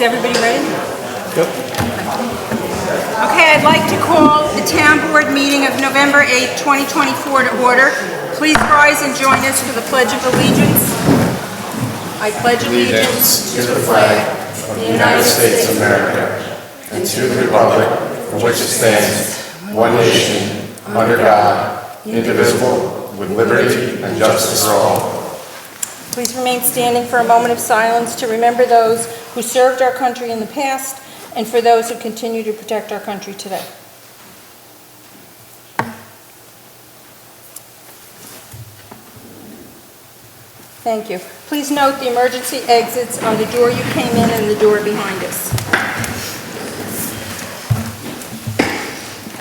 everybody ready? Yep. Okay, I'd like to call the town board meeting of November 8th, 2024 to order. Please rise and join us for the Pledge of Allegiance. I pledge allegiance to the flag of the United States of America and to the republic for which it stands, one nation, under God, indivisible, with liberty and justice for all. Please remain standing for a moment of silence to remember those who served our country in the past and for those who continue to protect our country today. Thank you. Please note the emergency exits on the door you came in and the door behind us.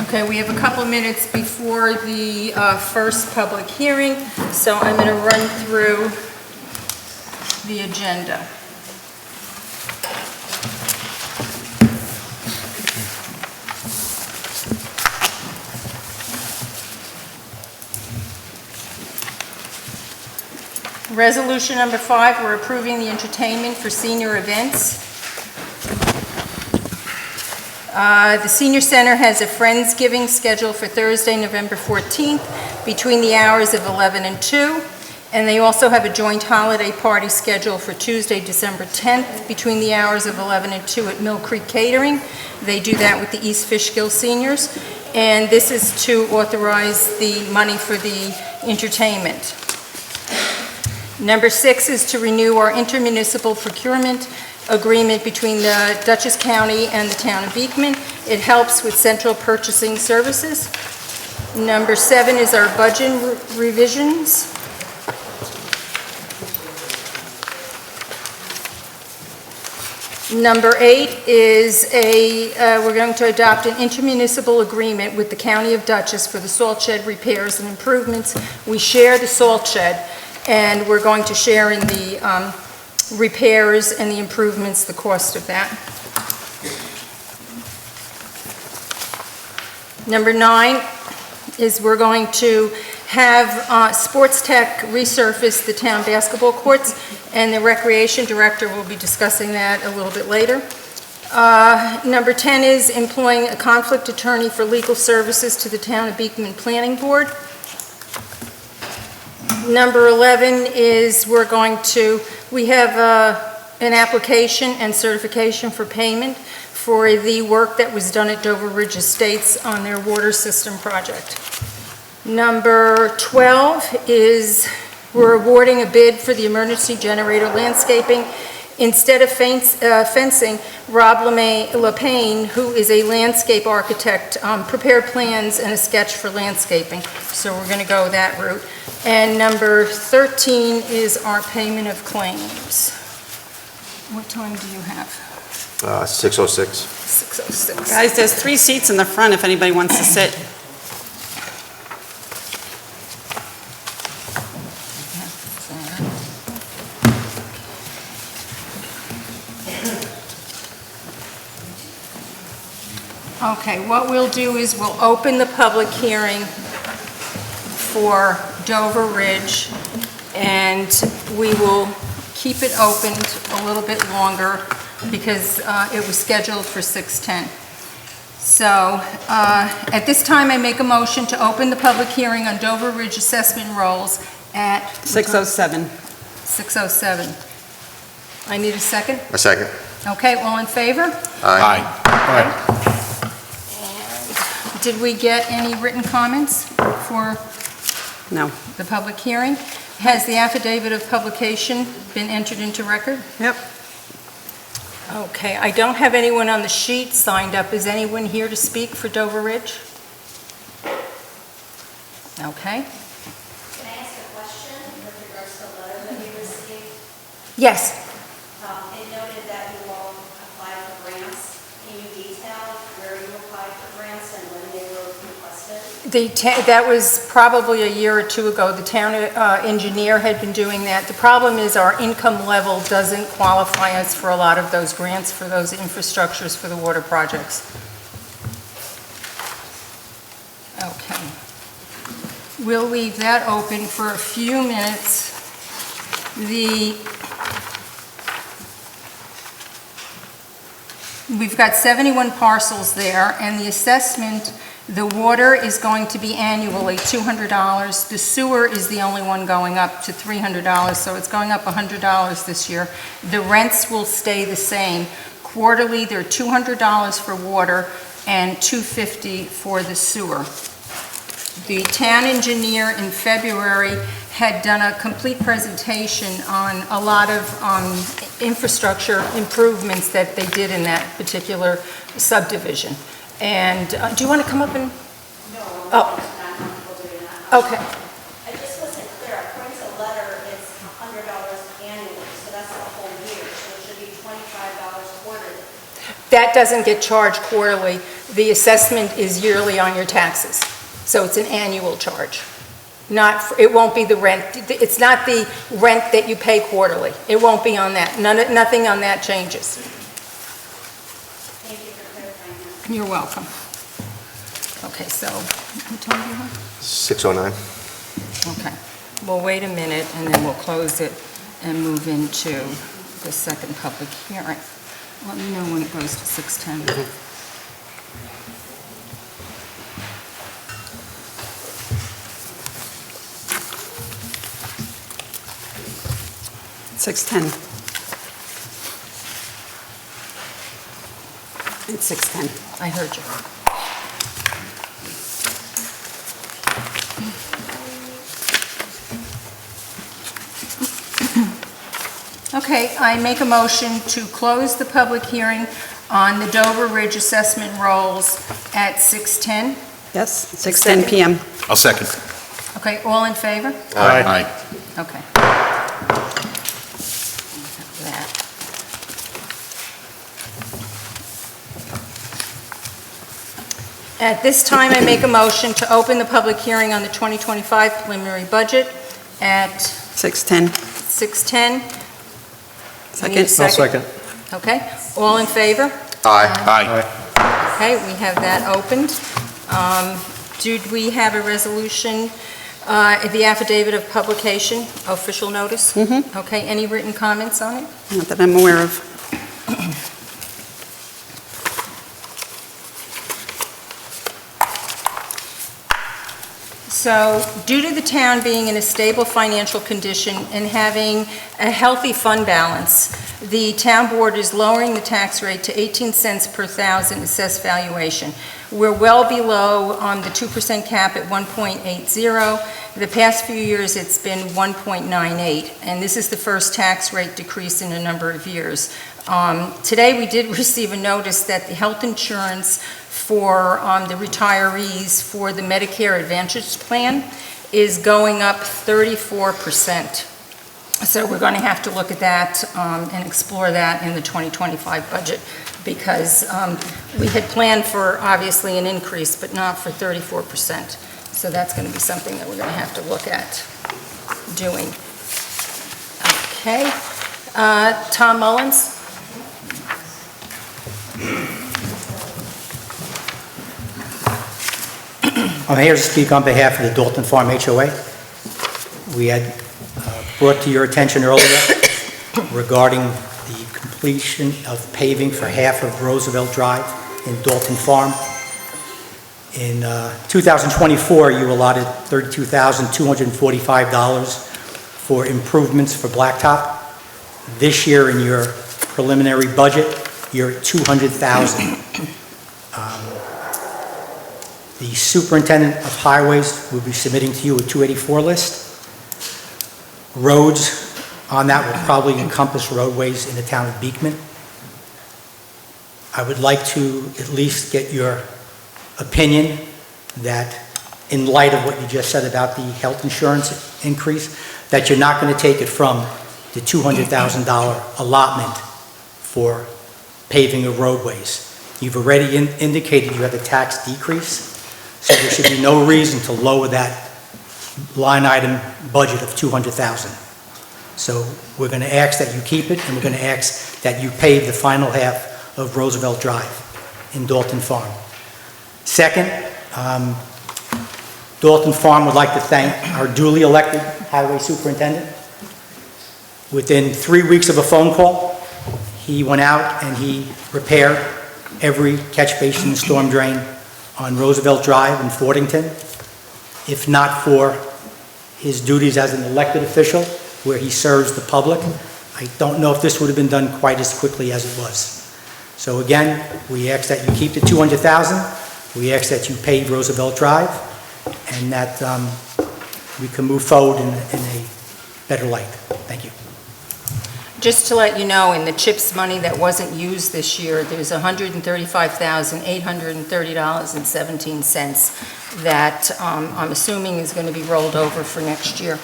Okay, we have a couple minutes before the first public hearing, so I'm going to run through the agenda. Resolution number 5, we're approving the entertainment for senior events. The Senior Center has a Friendsgiving scheduled for Thursday, November 14th, between the hours of 11 and 2. And they also have a joint holiday party scheduled for Tuesday, December 10th, between the hours of 11 and 2 at Mill Creek Catering. They do that with the East Fishkill seniors. And this is to authorize the money for the entertainment. Number 6 is to renew our intermunicipal procurement agreement between the Dutchess County and the town of Beekman. It helps with central purchasing services. Number 7 is our budget revisions. Number 8 is we're going to adopt an intermunicipal agreement with the County of Dutchess for the salt shed repairs and improvements. We share the salt shed, and we're going to share in the repairs and the improvements, the cost of that. Number 9 is we're going to have Sports Tech resurface the town basketball courts, and the recreation director will be discussing that a little bit later. Number 10 is employing a conflict attorney for legal services to the town of Beekman Planning Board. Number 11 is we have an application and certification for payment for the work that was done at Dover Ridge Estates on their water system project. Number 12 is we're awarding a bid for the emergency generator landscaping. Instead of fencing, Rob LePayne, who is a landscape architect, prepared plans and a sketch for landscaping. So we're going to go that route. And number 13 is our payment of claims. What time do you have? 6:06. 6:06. Guys, there's 3 seats in the front if anybody wants to sit. Okay, what we'll do is we'll open the public hearing for Dover Ridge, and we will keep it opened a little bit longer because it was scheduled for 6:10. So at this time, I make a motion to open the public hearing on Dover Ridge assessment rolls at 6:07. 6:07. I need a second? A second. Okay, all in favor? Aye. Did we get any written comments for No. the public hearing? Has the affidavit of publication been entered into record? Yep. Okay, I don't have anyone on the sheet signed up. Is anyone here to speak for Dover Ridge? Okay. Can I ask a question with regards to the letter that we received? Yes. It noted that you all applied for grants. Can you detail where you applied for grants and when they were requested? That was probably a year or two ago. The town engineer had been doing that. The problem is our income level doesn't qualify us for a lot of those grants for those infrastructures for the water projects. Okay. We'll leave that open for a few minutes. We've got 71 parcels there, and the assessment, the water is going to be annually $200. The sewer is the only one going up to $300, so it's going up $100 this year. The rents will stay the same. Quarterly, they're $200 for water and $250 for the sewer. The town engineer in February had done a complete presentation on a lot of infrastructure improvements that they did in that particular subdivision. And do you want to come up and? No, Oh. I'm not comfortable doing that. Okay. I just wasn't clear, according to the letter, it's $100 annually, so that's the whole year, so it should be $25 quarterly. That doesn't get charged quarterly. The assessment is yearly on your taxes. So it's an annual charge. It won't be the rent. It's not the rent that you pay quarterly. It won't be on that. Nothing on that changes. Thank you for clarifying that. You're welcome. Okay, so, what time do you have? 6:09. Okay. We'll wait a minute, and then we'll close it and move into the second public hearing. Let me know when it goes to 6:10. 6:10. It's 6:10. I heard you. Okay, I make a motion to close the public hearing on the Dover Ridge assessment rolls at 6:10. Yes, 6:10 PM. I'll second. Okay, all in favor? Aye. Okay. That. At this time, I make a motion to open the public hearing on the 2025 preliminary budget at 6:10. 6:10. I need a Second. Second. Okay, all in favor? Aye. Aye. Okay, we have that opened. Did we have a resolution, the affidavit of publication, official notice? Mm-hmm. Okay, any written comments on it? Not that I'm aware of. So, due to the town being in a stable financial condition and having a healthy fund balance, the town board is lowering the tax rate to 18 cents per thousand assessed valuation. We're well below the 2% cap at 1.80. The past few years, it's been 1.98, and this is the first tax rate decrease in a number of years. Today, we did receive a notice that the health insurance for the retirees for the Medicare Advantage plan is going up 34%. So we're going to have to look at that and explore that in the 2025 budget, because we had planned for, obviously, an increase, but not for 34%. So that's going to be something that we're going to have to look at doing. Okay. Tom Mullins? I'm here to speak on behalf of the Dalton Farm HOA. We had brought to your attention earlier regarding the completion of paving for half of Roosevelt Drive in Dalton Farm. In 2024, you allotted $32,245 for improvements for blacktop. This year, in your preliminary budget, you're at $200,000. The superintendent of highways will be submitting to you a 284 list. Roads on that will probably encompass roadways in the town of Beekman. I would like to at least get your opinion that, in light of what you just said about the health insurance increase, that you're not going to take it from the $200,000 allotment for paving of roadways. You've already indicated you have a tax decrease, so there should be no reason to lower that line item budget of $200,000. So we're going to ask that you keep it, and we're going to ask that you pave the final half of Roosevelt Drive in Dalton Farm. Second, Dalton Farm would like to thank our duly elected highway superintendent. Within 3 weeks of a phone call, he went out and he repaired every catch basin and storm drain on Roosevelt Drive in Fordington. If not for his duties as an elected official, where he serves the public, I don't know if this would have been done quite as quickly as it was. So again, we ask that you keep the $200,000. We ask that you pave Roosevelt Drive, and that we can move forward in a better light. Thank you. Just to let you know, in the CHIPS money that wasn't used this year, there's $135,830.17 that I'm assuming is going to be rolled over for next year.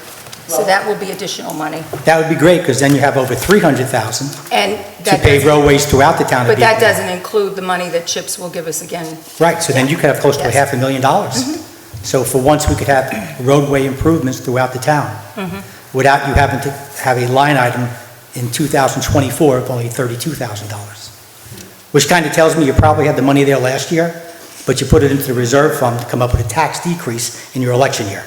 So that will be additional money. That would be great, because then you have over $300,000 And to that pave doesn't, roadways throughout the town of but that Beekman. doesn't include the money that CHIPS will give us again. Right, so then you could have close to Yes. $500,000. So for once, we could have roadway improvements throughout the town, without you having to have a line item in 2024 of only $32,000. Which kind of tells me you probably had the money there last year, but you put it into the reserve fund to come up with a tax decrease in your election year.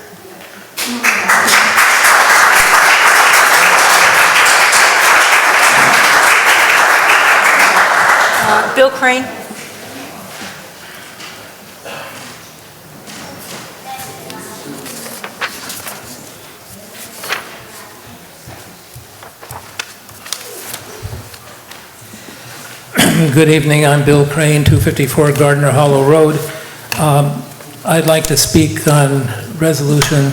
Bill Crane? Good evening, I'm Bill Crane, 254 Gardner Hollow Road. I'd like to speak on Resolution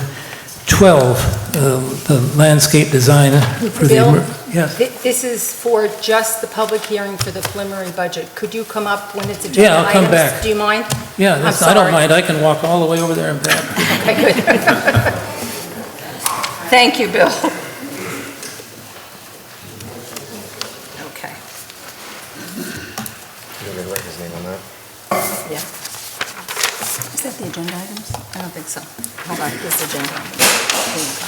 12, the landscape design for the... Bill? Yes. This is for just the public hearing for the preliminary budget. Could you come up when it's agenda Yeah, I'll come items? back. Do you mind? Yeah, I'm I sorry. don't mind, I can walk all the way over there and back. Okay, good. Thank you, Bill. Okay, You want me to write his name on that? yeah. Is that the agenda items? I don't think so. Hold on, this agenda. Here you go.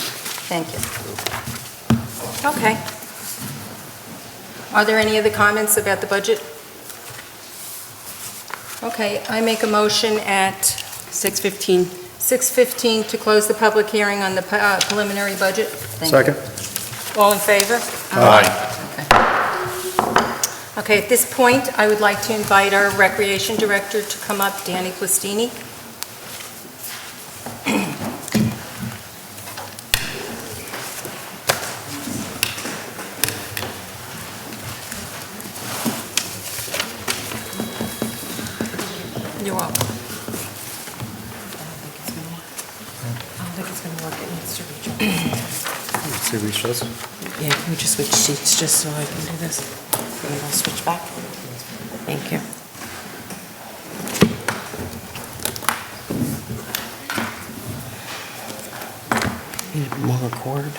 Thank you. Okay. Are there any other comments about the budget? Okay, I make a motion at 6:15. 6:15 to close the public hearing on the preliminary budget. Thank you. Second? All in favor? Aye. Okay, at this point, I would like to invite our Recreation Director to come up, Danny Plastini. You're welcome. I don't think it's going to work. It needs to reach over. See if we shows. Yeah, can we just switch seats just so I can do this? And then I'll switch back. Thank you. Need a longer cord.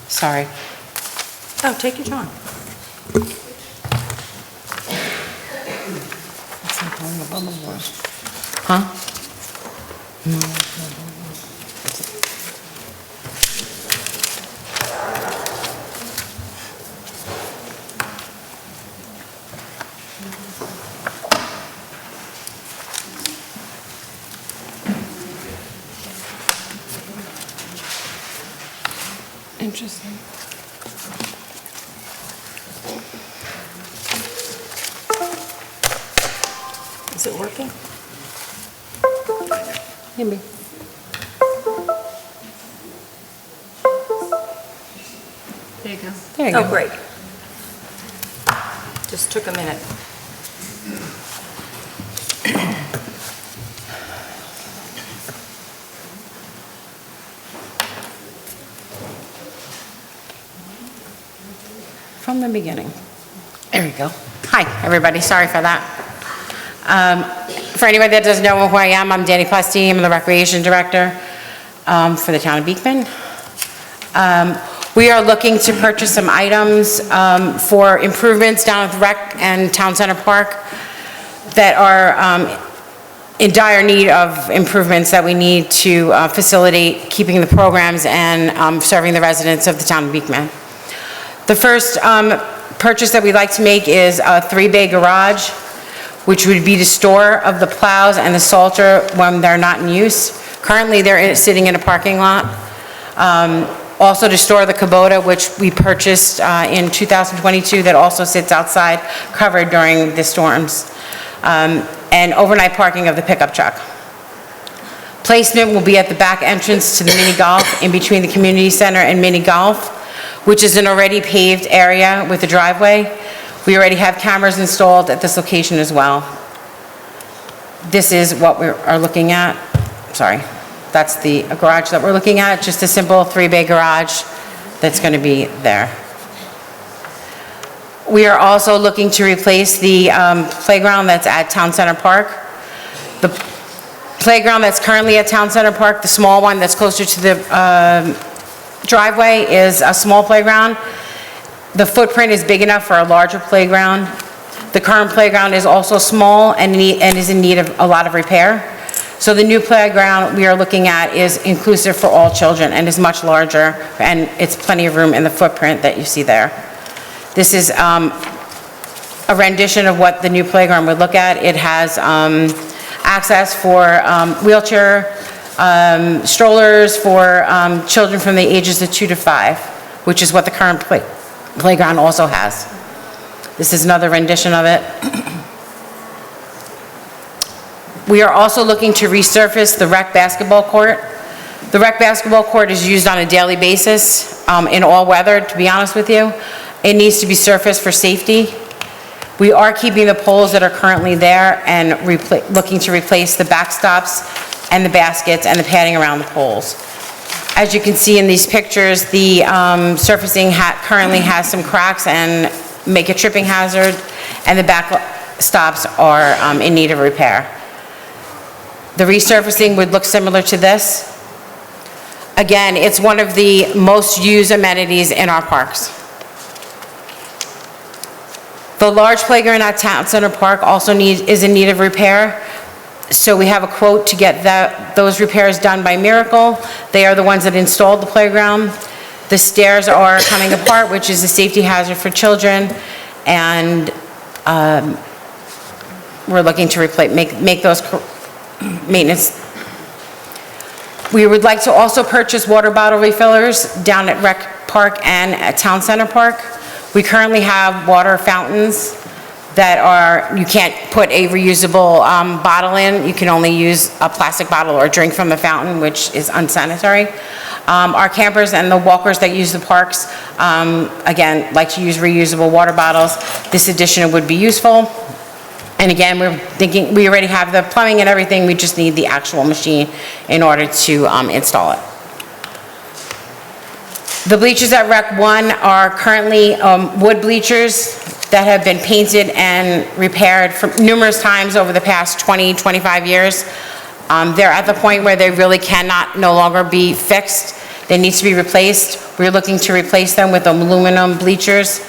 Sorry. Oh, take your time. It's not going above the wall. Huh? Interesting. Is it working? Maybe. There you go. There you go. Oh, great. Just took a minute. From the beginning. There we go. Hi, everybody. Sorry for that. For anybody that doesn't know who I am, I'm Danny Plastini. I'm the Recreation Director for the town of Beekman. We are looking to purchase some items for improvements down at the Rec and Town Center Park that are in dire need of improvements that we need to facilitate keeping the programs and serving the residents of the town of Beekman. The first purchase that we'd like to make is a 3-bay garage, which would be the store of the plows and the salter when they're not in use. Currently, they're sitting in a parking lot. Also to store the Kubota, which we purchased in 2022, that also sits outside, covered during the storms. And overnight parking of the pickup truck. Placement will be at the back entrance to the mini golf in between the community center and mini golf, which is an already paved area with a driveway. We already have cameras installed at this location as well. This is what we are looking at. Sorry, that's the garage that we're looking at, just a simple 3-bay garage that's going to be there. We are also looking to replace the playground that's at Town Center Park. The playground that's currently at Town Center Park, the small one that's closer to the driveway, is a small playground. The footprint is big enough for a larger playground. The current playground is also small and is in need of a lot of repair. So the new playground we are looking at is inclusive for all children and is much larger, and it's plenty of room in the footprint that you see there. This is a rendition of what the new playground would look at. It has access for wheelchair strollers for children from the ages of 2 to 5, which is what the current playground also has. This is another rendition of it. We are also looking to resurface the rec basketball court. The rec basketball court is used on a daily basis in all weather, to be honest with you. It needs to be surfaced for safety. We are keeping the poles that are currently there and looking to replace the backstops and the baskets and the padding around the poles. As you can see in these pictures, the surfacing currently has some cracks and make a tripping hazard, and the backstops are in need of repair. The resurfacing would look similar to this. Again, it's one of the most used amenities in our parks. The large playground at Town Center Park also is in need of repair. So we have a quote to get those repairs done by Miracle. They are the ones that installed the playground. The stairs are coming apart, which is a safety hazard for children, and we're looking to make those maintenance. We would like to also purchase water bottle refillers down at Rec Park and at Town Center Park. We currently have water fountains that you can't put a reusable bottle in. You can only use a plastic bottle or drink from the fountain, which is unsanitary. Our campers and the walkers that use the parks, again, like to use reusable water bottles. This addition would be useful. And again, we're thinking, we already have the plumbing and everything, we just need the actual machine in order to install it. The bleachers at Rec 1 are currently wood bleachers that have been painted and repaired numerous times over the past 20, 25 years. They're at the point where they really cannot no longer be fixed. They need to be replaced. We're looking to replace them with aluminum bleachers,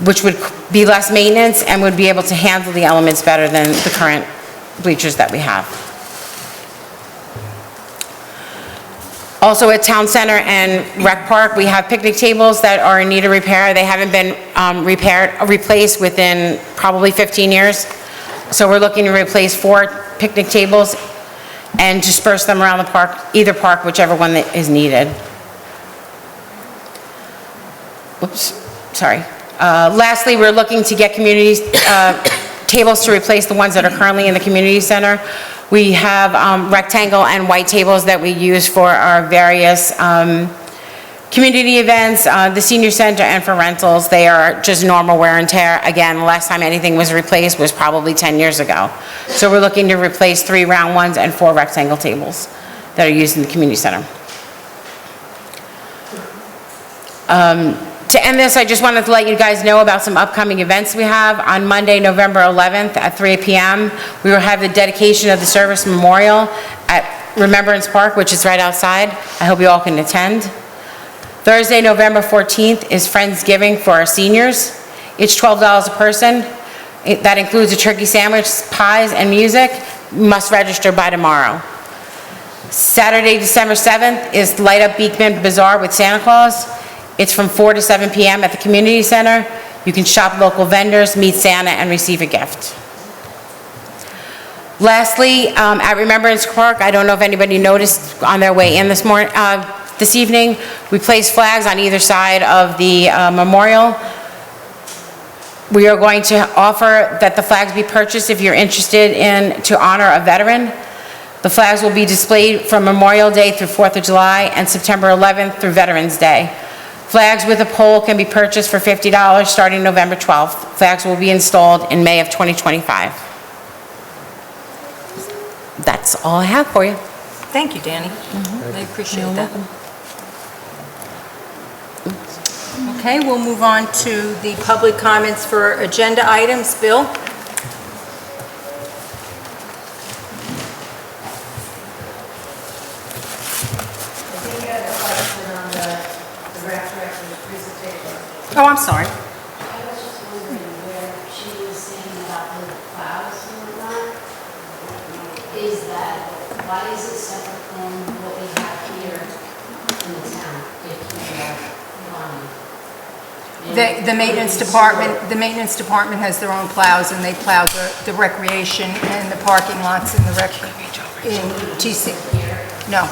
which would be less maintenance and would be able to handle the elements better than the current bleachers that we have. Also at Town Center and Rec Park, we have picnic tables that are in need of repair. They haven't been replaced within probably 15 years. So we're looking to replace 4 picnic tables and disperse them around the park, either park, whichever one that is needed. Oops, sorry. Lastly, we're looking to get tables to replace the ones that are currently in the community center. We have rectangle and white tables that we use for our various community events, the senior center, and for rentals. They are just normal wear and tear. Again, the last time anything was replaced was probably 10 years ago. So we're looking to replace 3 round ones and 4 rectangle tables that are used in the community center. To end this, I just wanted to let you guys know about some upcoming events we have. On Monday, November 11th at 3 p.m., we will have the dedication of the service memorial at Remembrance Park, which is right outside. I hope you all can attend. Thursday, November 14th is Friendsgiving for our seniors. It's $12 a person. That includes a turkey sandwich, pies, and music. You must register by tomorrow. Saturday, December 7th is Light Up Beekman Bazaar with Santa Claus. It's from 4 to 7 p.m. at the community center. You can shop local vendors, meet Santa, and receive a gift. Lastly, at Remembrance Park, I don't know if anybody noticed on their way in this evening, we placed flags on either side of the memorial. We are going to offer that the flags be purchased if you're interested in, to honor a veteran. The flags will be displayed from Memorial Day through 4th of July and September 11th through Veterans Day. Flags with a pole can be purchased for $50 starting November 12th. Flags will be installed in May of 2025. That's all I have for you. Thank you, Danny. I appreciate that. Okay, we'll move on to the public comments for agenda items. Bill? Oh, I'm sorry. I was just wondering where she was saying about the clouds and whatnot. Is that, why is it separate from what we have here in the town, if we have one? The maintenance department has their own plows, and they plow the recreation and the parking lots in the in TC. No.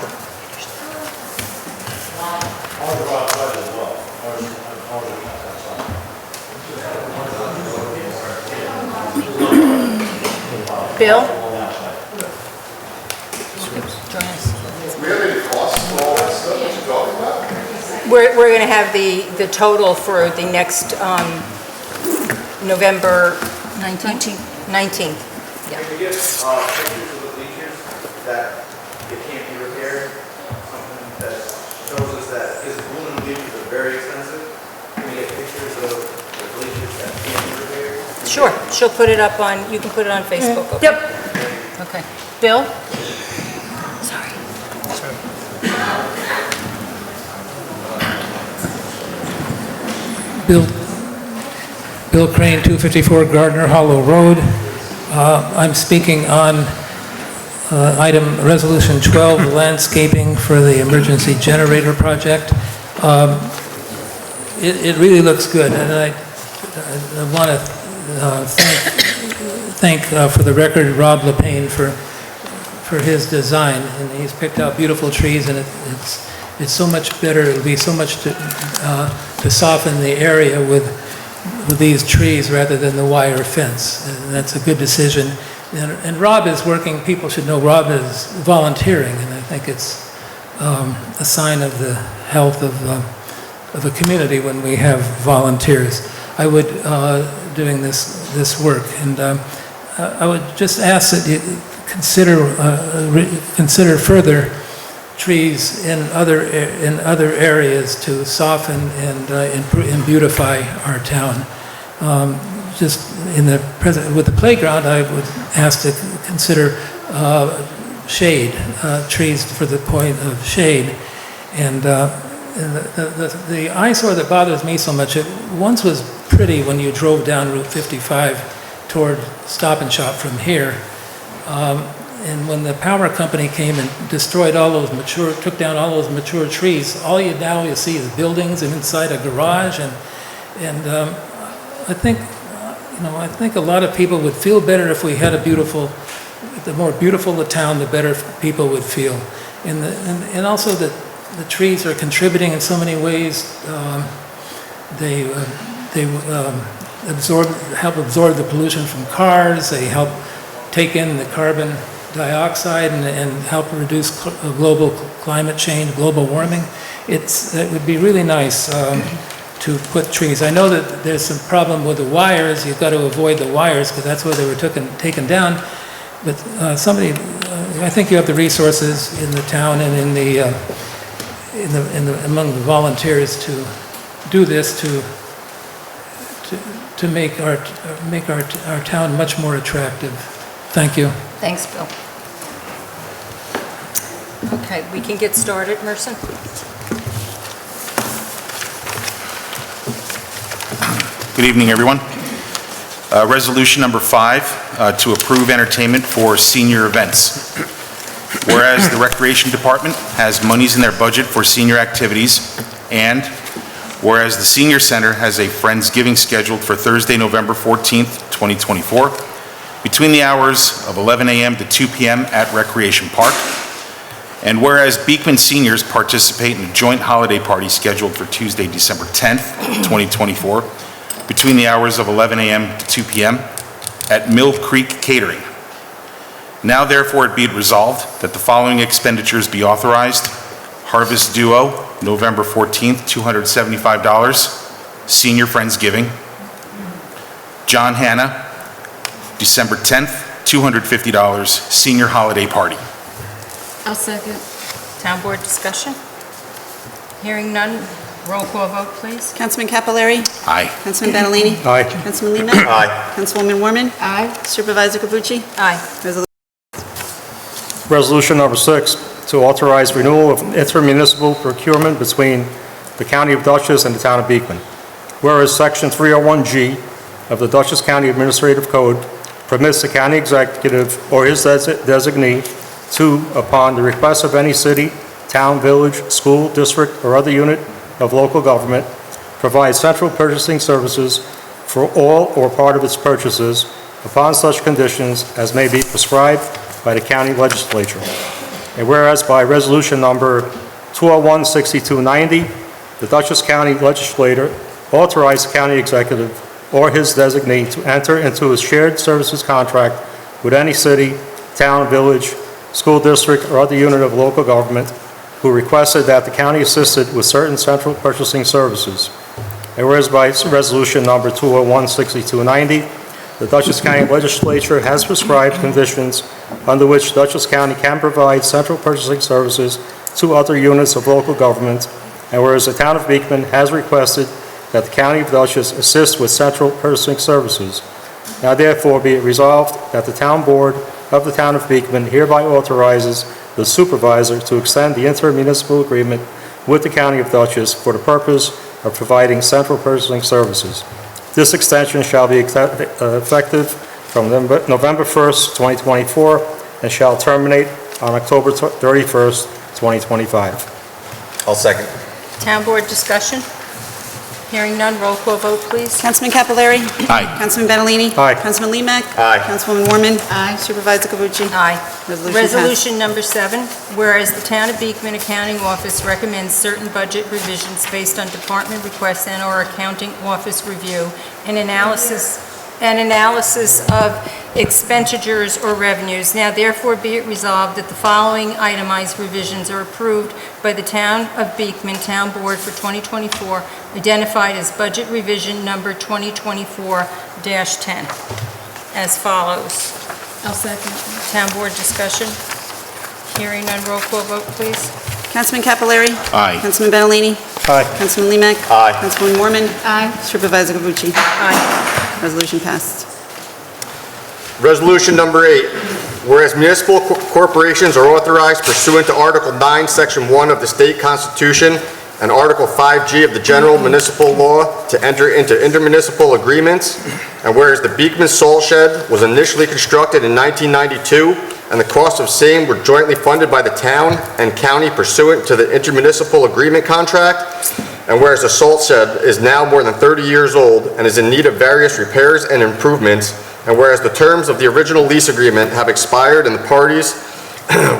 Bill? Join us. Really, the cost of all that stuff that you're talking about? We're going to have the total for the next November 19th? 19th, yeah. Can we get pictures of the bleachers that it can't be repaired? Something that shows us that, because aluminum bleachers are very expensive. Can we get pictures of the bleachers that can't be repaired? Sure, she'll put it up on, you can put it on Facebook, okay? Yep. Okay. Bill? Sorry. Bill Crane, 254 Gardner Hollow Road. I'm speaking on item Resolution 12, landscaping for the emergency generator project. It really looks good, and I want to thank for the record Rob LePaine for his design, and he's picked out beautiful trees, and it's so much better. It'll be so much to soften the area with these trees rather than the wire fence, and that's a good decision. And Rob is working. People should know Rob is volunteering, and I think it's a sign of the health of a community when we have volunteers. I would doing this work, and I would just ask that you consider further trees in other areas to soften and beautify our town. Just in the present with the playground, I would ask to consider shade trees for the point of shade, and the eyesore that bothers me so much. It once was pretty when you drove down Route 55 toward Stop and Shop from here. And when the power company came and destroyed took down all those mature trees, all you now see is buildings and inside a garage, and I think a lot of people would feel better if we had the more beautiful the town, the better people would feel, and also that the trees are contributing in so many ways. They help absorb the pollution from cars. They help take in the carbon dioxide and help reduce global climate change, global warming. It would be really nice to put trees. I know that there's some problem with the wires. You've got to avoid the wires because that's where they were taken down. But I think you have the resources in the town and among the volunteers to do this to make our town much more attractive. Thank you. Thanks, Bill. Okay, we can get started, Merson. Good evening, everyone. Resolution number 5, to approve entertainment for senior events. Whereas the Recreation Department has monies in their budget for senior activities, and Whereas the Senior Center has a Friendsgiving scheduled for Thursday, November 14th, 2024, between the hours of 11 a.m. to 2 p.m. at Recreation Park. And whereas Beekman seniors participate in a joint holiday party scheduled for Tuesday, December 10th, 2024, between the hours of 11 a.m. to 2 p.m. at Mill Creek Catering. Now therefore it be it resolved that the following expenditures be authorized: Harvest Duo, November 14th, $275, Senior Friendsgiving. John Hanna, December 10th, $250, Senior Holiday Party. I'll second. Town board discussion? Hearing none, roll call vote, please. Councilman Capelari. Aye. Councilman Badalini. Aye. Councilman Lehman. Aye. Councilwoman Warman. Aye. Supervisor Cavucci. Aye. Resolution number 6, to authorize renewal of intermunicipal procurement between the County of Dutchess and the Town of Beekman. Whereas Section 301G of the Dutchess County Administrative Code permits the county executive or his designee to, upon the request of any city, town, village, school, district, or other unit of local government, provide central purchasing services for all or part of its purchases upon such conditions as may be prescribed by the county legislature. And whereas by resolution number 201-6290, the Dutchess County Legislature authorized the county executive or his designee to enter into a shared services contract with any city, town, village, school district, or other unit of local government who requested that the county assisted with certain central purchasing services. And whereas by resolution number 201-6290, the Dutchess County Legislature has prescribed conditions under which Dutchess County can provide central purchasing services to other units of local government, and whereas the Town of Beekman has requested that the County of Dutchess assist with central purchasing services. Now therefore be it resolved that the Town Board of the Town of Beekman hereby authorizes the supervisor to extend the intermunicipal agreement with the County of Dutchess for the purpose of providing central purchasing services. This extension shall be effective from November 1st, 2024, and shall terminate on October 31st, 2025. I'll second. Town board discussion? Hearing none, roll call vote, please. Councilman Capelari. Aye. Councilman Badalini. Aye. Councilman Lehman. Aye. Councilwoman Warman. Aye. Supervisor Cavucci. Aye. Resolution passed. Resolution number 7, whereas the Town of Beekman Accounting Office recommends certain budget revisions based on department requests and/or accounting office review and analysis of expenditures or revenues. Now therefore be it resolved that the following itemized revisions are approved by the Town of Beekman Town Board for 2024, identified as budget revision number 2024-10, as follows. I'll second. Town board discussion? Hearing none, roll call vote, please. Councilman Capelari. Aye. Councilman Badalini. Aye. Councilman Lehman. Aye. Councilwoman Warman. Aye. Supervisor Cavucci. Aye. Resolution passed. Resolution number 8, whereas municipal corporations are authorized pursuant to Article 9, Section 1 of the state constitution and Article 5G of the general municipal law to enter into intermunicipal agreements, and whereas the Beekman Salt Shed was initially constructed in 1992 and the costs of same were jointly funded by the town and county pursuant to the intermunicipal agreement contract, and whereas the salt shed is now more than 30 years old and is in need of various repairs and improvements, and whereas the terms of the original lease agreement have expired and the parties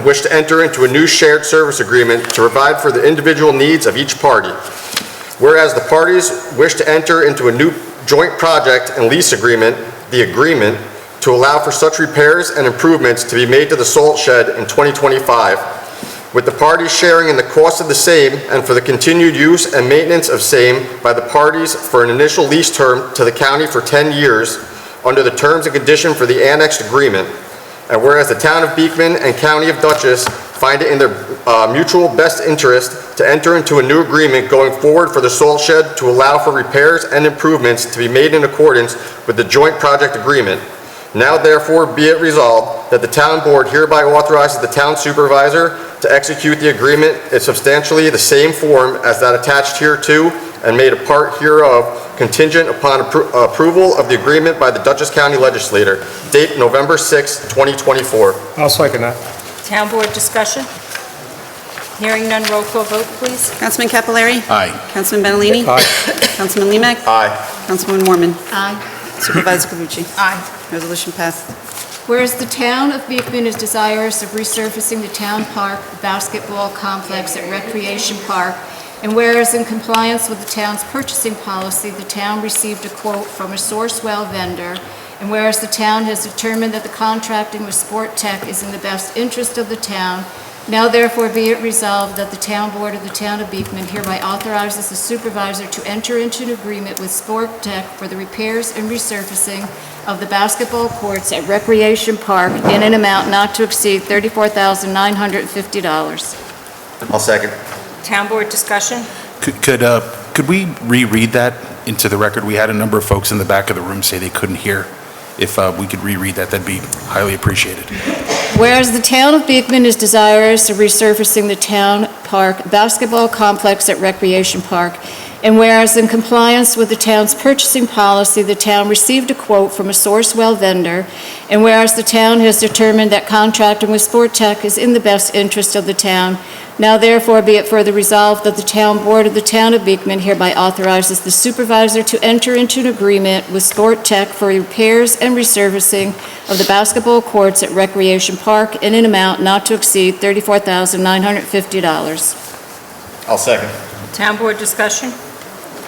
wish to enter into a new shared service agreement to provide for the individual needs of each party. Whereas the parties wish to enter into a new joint project and lease agreement, the agreement, to allow for such repairs and improvements to be made to the salt shed in 2025, with the parties sharing in the cost of the same and for the continued use and maintenance of same by the parties for an initial lease term to the county for 10 years under the terms and condition for the annexed agreement. And whereas the Town of Beekman and County of Dutchess find it in their mutual best interest to enter into a new agreement going forward for the salt shed to allow for repairs and improvements to be made in accordance with the joint project agreement. Now therefore be it resolved that the Town Board hereby authorizes the Town Supervisor to execute the agreement in substantially the same form as that attached hereto and made a part hereof, contingent upon approval of the agreement by the Dutchess County Legislature. Date November 6, 2024. I'll second that. Town board discussion? Hearing none, roll call vote, please. Councilman Capelari? Aye. Councilman Benalini? Aye. Councilman Limak? Aye. Councilwoman Mormon? Aye. Supervisor Cavucci? Aye. Resolution passed. Whereas the town of Beekman is desirous of resurfacing the town park basketball complex at Recreation Park, and whereas in compliance with the town's purchasing policy, the town received a quote from a Sourcewell vendor, and whereas the town has determined that the contracting with Sport Tech is in the best interest of the town, now therefore be it resolved that the town board of the town of Beekman hereby authorizes the supervisor to enter into an agreement with Sport Tech for the repairs and resurfacing of the basketball courts at Recreation Park in an amount not to exceed $34,950. I'll second. Town board discussion? Could we reread that into the record? We had a number of folks in the back of the room say they couldn't hear. If we could reread that, that'd be highly appreciated. Whereas the town of Beekman is desirous of resurfacing the town park basketball complex at Recreation Park, and whereas in compliance with the town's purchasing policy, the town received a quote from a Sourcewell vendor, and whereas the town has determined that contracting with Sport Tech is in the best interest of the town, now therefore be it further resolved that the town board of the town of Beekman hereby authorizes the supervisor to enter into an agreement with Sport Tech for repairs and resurfacing of the basketball courts at Recreation Park in an amount not to exceed $34,950. I'll second. Town board discussion?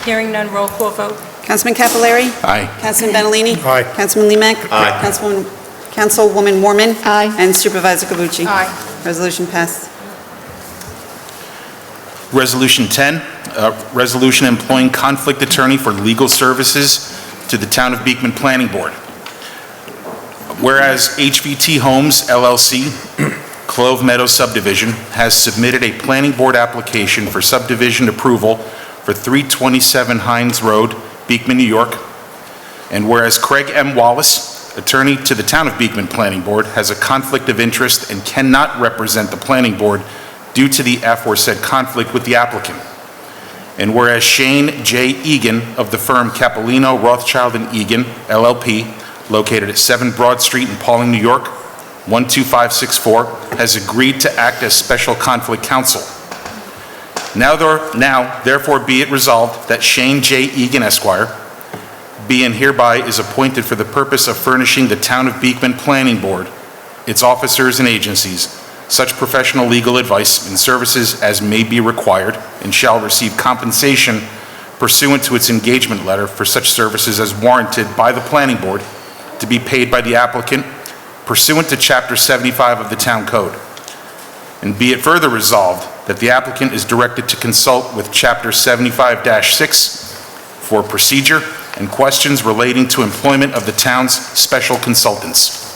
Hearing none, roll call vote. Councilman Capelari? Aye. Councilman Benalini? Aye. Councilman Limak? Aye. Councilwoman Mormon? Aye. And Supervisor Cavucci? Aye. Resolution passed. Resolution 10, resolution employing conflict attorney for legal services to the Town of Beekman Planning Board. Whereas HVT Homes LLC, Clove Meadows Subdivision, has submitted a planning board application for subdivision approval for 327 Hines Road, Beekman, New York. And whereas Craig M. Wallace, attorney to the Town of Beekman Planning Board, has a conflict of interest and cannot represent the planning board due to the aforesaid conflict with the applicant. And whereas Shane J. Egan of the firm Capolino, Rothschild & Egan, LLP, located at 7 Broad Street in Pawling, New York, 12564, has agreed to act as special conflict counsel. Now therefore be it resolved that Shane J. Egan Esquire be and hereby is appointed for the purpose of furnishing the Town of Beekman Planning Board, its officers and agencies, such professional legal advice and services as may be required, and shall receive compensation pursuant to its engagement letter for such services as warranted by the planning board to be paid by the applicant pursuant to Chapter 75 of the Town Code. And be it further resolved that the applicant is directed to consult with Chapter 75-6 for procedure and questions relating to employment of the town's special consultants.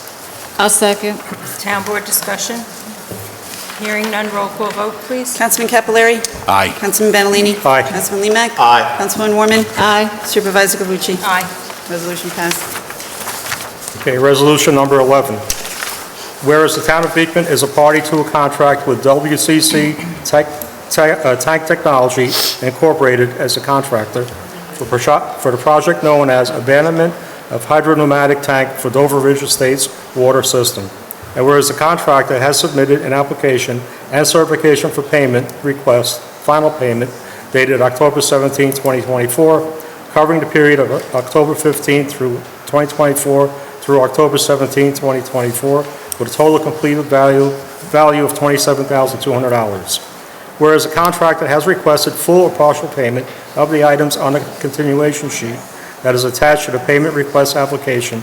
I'll second. Town board discussion? Hearing none, roll call vote, please. Councilman Capelari? Aye. Councilman Benalini? Aye. Councilman Limak? Aye. Councilwoman Mormon? Aye. Supervisor Cavucci? Aye. Resolution passed. Okay, resolution number 11. Whereas the town of Beekman is a party to a contract with WCC Tank Technology Incorporated as a contractor for the project known as Abandonment of Hydropneumatic Tank for Dover Ridge Estates Water System. And whereas the contractor has submitted an application and certification for payment request, final payment, dated October 17, 2024, covering the period of October 15 through 2024 through October 17, 2024, with a total completed value of $27,200. Whereas the contractor has requested full or partial payment of the items on the continuation sheet that is attached to the payment request application,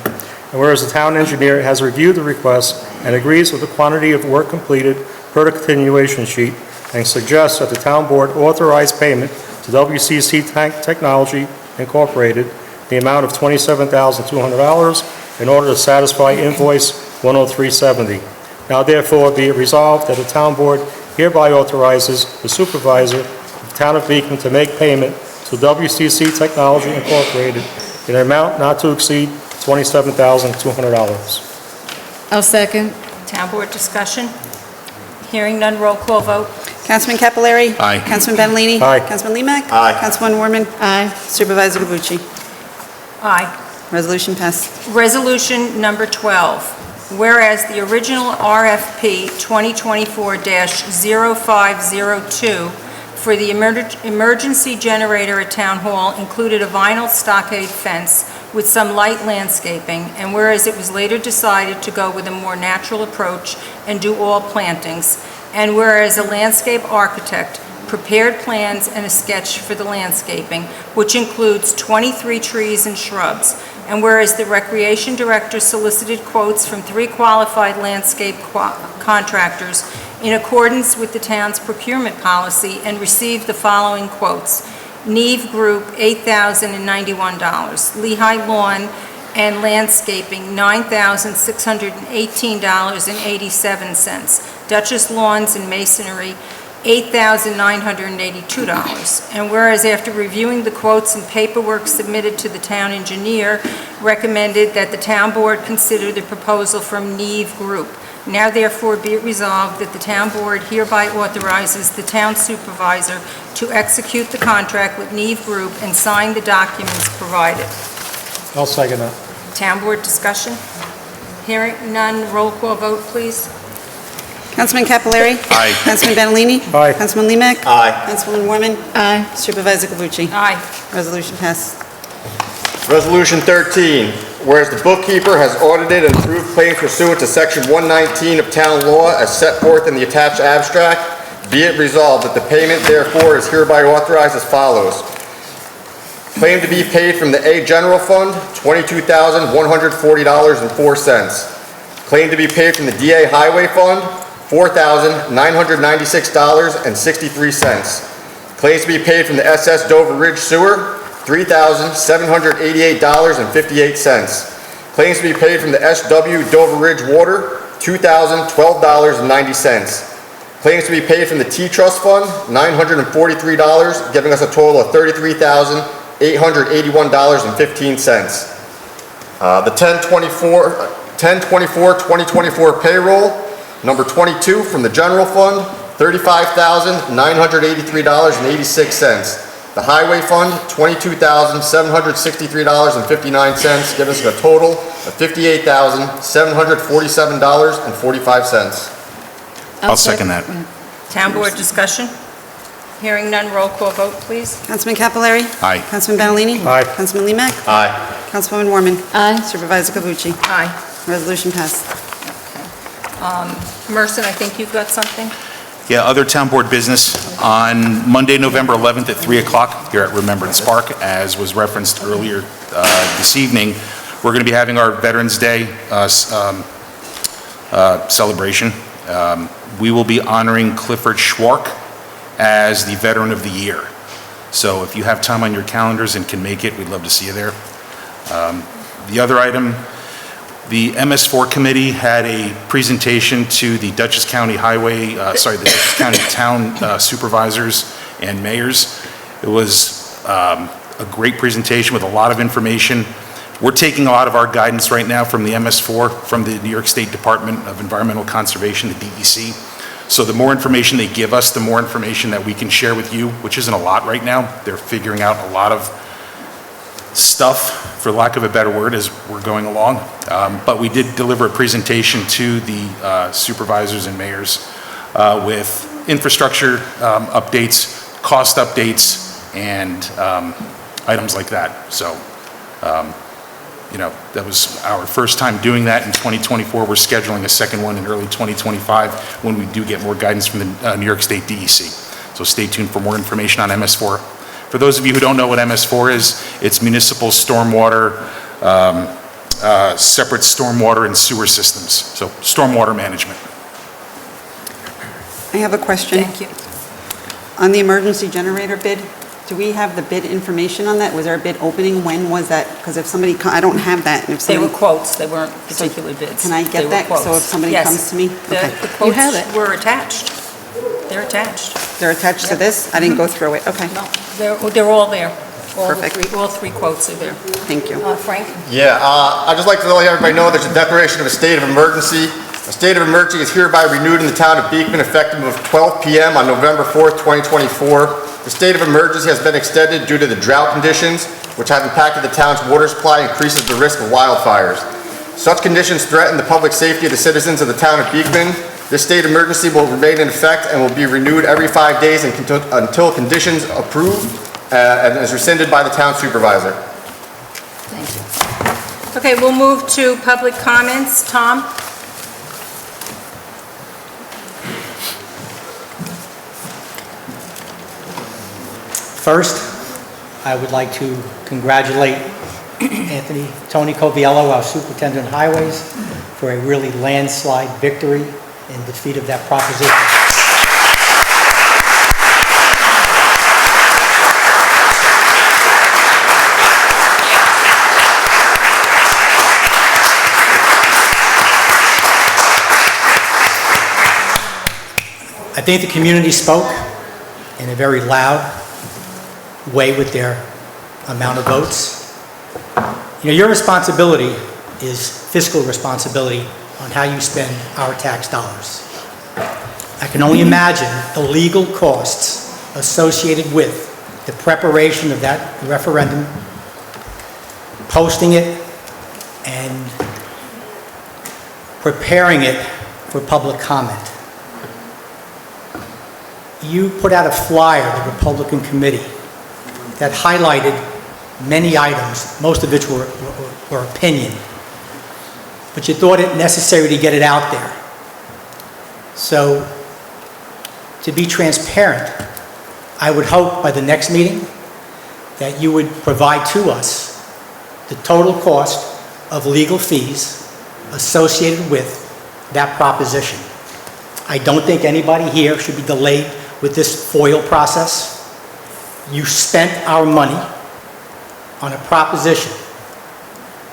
and whereas the town engineer has reviewed the request and agrees with the quantity of work completed per the continuation sheet, and suggests that the town board authorize payment to WCC Tank Technology Incorporated the amount of $27,200 in order to satisfy invoice 10370. Now therefore be it resolved that the town board hereby authorizes the supervisor of the town of Beekman to make payment to WCC Technology Incorporated in an amount not to exceed $27,200. I'll second. Town board discussion? Hearing none, roll call vote. Councilman Capelari? Aye. Councilman Benalini? Aye. Councilman Limak? Aye. Councilwoman Mormon? Aye. Supervisor Cavucci? Aye. Resolution passed. Resolution number 12. whereas the original RFP 2024-0502 for the emergency generator at Town Hall included a vinyl stockade fence with some light landscaping, and whereas it was later decided to go with a more natural approach and do all plantings, and whereas a landscape architect prepared plans and a sketch for the landscaping, which includes 23 trees and shrubs, and whereas the Recreation Director solicited quotes from 3 qualified landscape contractors in accordance with the town's procurement policy and received the following quotes. Neve Group, $8,091. Lehigh Lawn and Landscaping, $9,618.87. Duchess Lawns and Masonry, $8,982. And whereas after reviewing the quotes and paperwork submitted to the town engineer, recommended that the town board consider the proposal from Neve Group. Now therefore be it resolved that the town board hereby authorizes the town supervisor to execute the contract with Neve Group and sign the documents provided. I'll second that. Town board discussion? Hearing none, roll call vote, please. Councilman Capelari. Aye. Councilman Benalini. Aye. Councilman Limak. Aye. Councilwoman Warman. Aye. Supervisor Cavucci. Aye. Resolution passed. Resolution 13, whereas the bookkeeper has audited and approved claims pursuant to Section 119 of Town Law as set forth in the attached abstract, be it resolved that the payment therefore is hereby authorized as follows. Claim to be paid from the A General Fund, $22,140.04. Claim to be paid from the DA Highway Fund, $4,996.63. Claims to be paid from the SS Dover Ridge Sewer, $3,788.58. Claims to be paid from the SW Dover Ridge Water, $2,012.90. Claims to be paid from the T-Trust Fund, $943, giving us a total of $33,881.15. The 10/24/2024 payroll, number 22 from the General Fund, $35,983.86. The Highway Fund, $22,763.59, giving us a total of $58,747.45. I'll second that. Town board discussion? Hearing none, roll call vote, please. Councilman Capelari. Aye. Councilman Benalini. Aye. Councilman Limak. Aye. Councilwoman Warman. Aye. Supervisor Cavucci. Aye. Resolution passed. Merson, I think you've got something? Yeah, other town board business. On Monday, November 11th at 3 o'clock here at Remembrance Park, as was referenced earlier this evening, we're going to be having our Veterans Day celebration. We will be honoring Clifford Schwark as the Veteran of the Year. So if you have time on your calendars and can make it, we'd love to see you there. The other item, the MS4 committee had a presentation to the Dutchess County the Dutchess County Town Supervisors and Mayors. It was a great presentation with a lot of information. We're taking a lot of our guidance right now from the MS4, from the New York State Department of Environmental Conservation, the DEC. So the more information they give us, the more information that we can share with you, which isn't a lot right now. They're figuring out a lot of stuff, for lack of a better word, as we're going along. But we did deliver a presentation to the supervisors and mayors with infrastructure updates, cost updates, and items like that. So, that was our first time doing that in 2024. We're scheduling a second one in early 2025 when we do get more guidance from the New York State DEC. So stay tuned for more information on MS4. For those of you who don't know what MS4 is, it's municipal stormwater, separate stormwater and sewer systems. So stormwater management. I have a question. Thank you. On the emergency generator bid, do we have the bid information on that? Was there a bid opening? When was that? Because if somebody, I don't have that. And if They were somebody, quotes, they weren't particular bids. can I They get were that? So quotes. if somebody Yes. comes to me? Okay. The quotes were attached. They're attached. They're attached to Yep. this? I didn't go through it. Okay. No, they're all there. Perfect. All three quotes are there. Thank you. Frank? Yeah, I'd just like to let everybody know there's a declaration of a state of emergency. A state of emergency is hereby renewed in the town of Beekman effective of 12 p.m. on November 4th, 2024. The state of emergency has been extended due to the drought conditions, which have impacted the town's water supply and increases the risk of wildfires. Such conditions threaten the public safety of the citizens of the town of Beekman. This state emergency will remain in effect and will be renewed every 5 days until conditions approved and is rescinded by the town supervisor. Thank you. Okay, we'll move to public comments. Tom? First, I would like to congratulate Tony Coviello, our Superintendent of Highways, for a really landslide victory in defeat of that proposition. I think the community spoke in a very loud way with their amount of votes. You know, your responsibility is fiscal responsibility on how you spend our tax dollars. I can only imagine the legal costs associated with the preparation of that referendum, posting it, and preparing it for public comment. You put out a flyer, the Republican committee, that highlighted many items, most of which were opinion, but you thought it necessary to get it out there. So, to be transparent, I would hope by the next meeting that you would provide to us the total cost of legal fees associated with that proposition. I don't think anybody here should be delayed with this FOIL process. You spent our money on a proposition.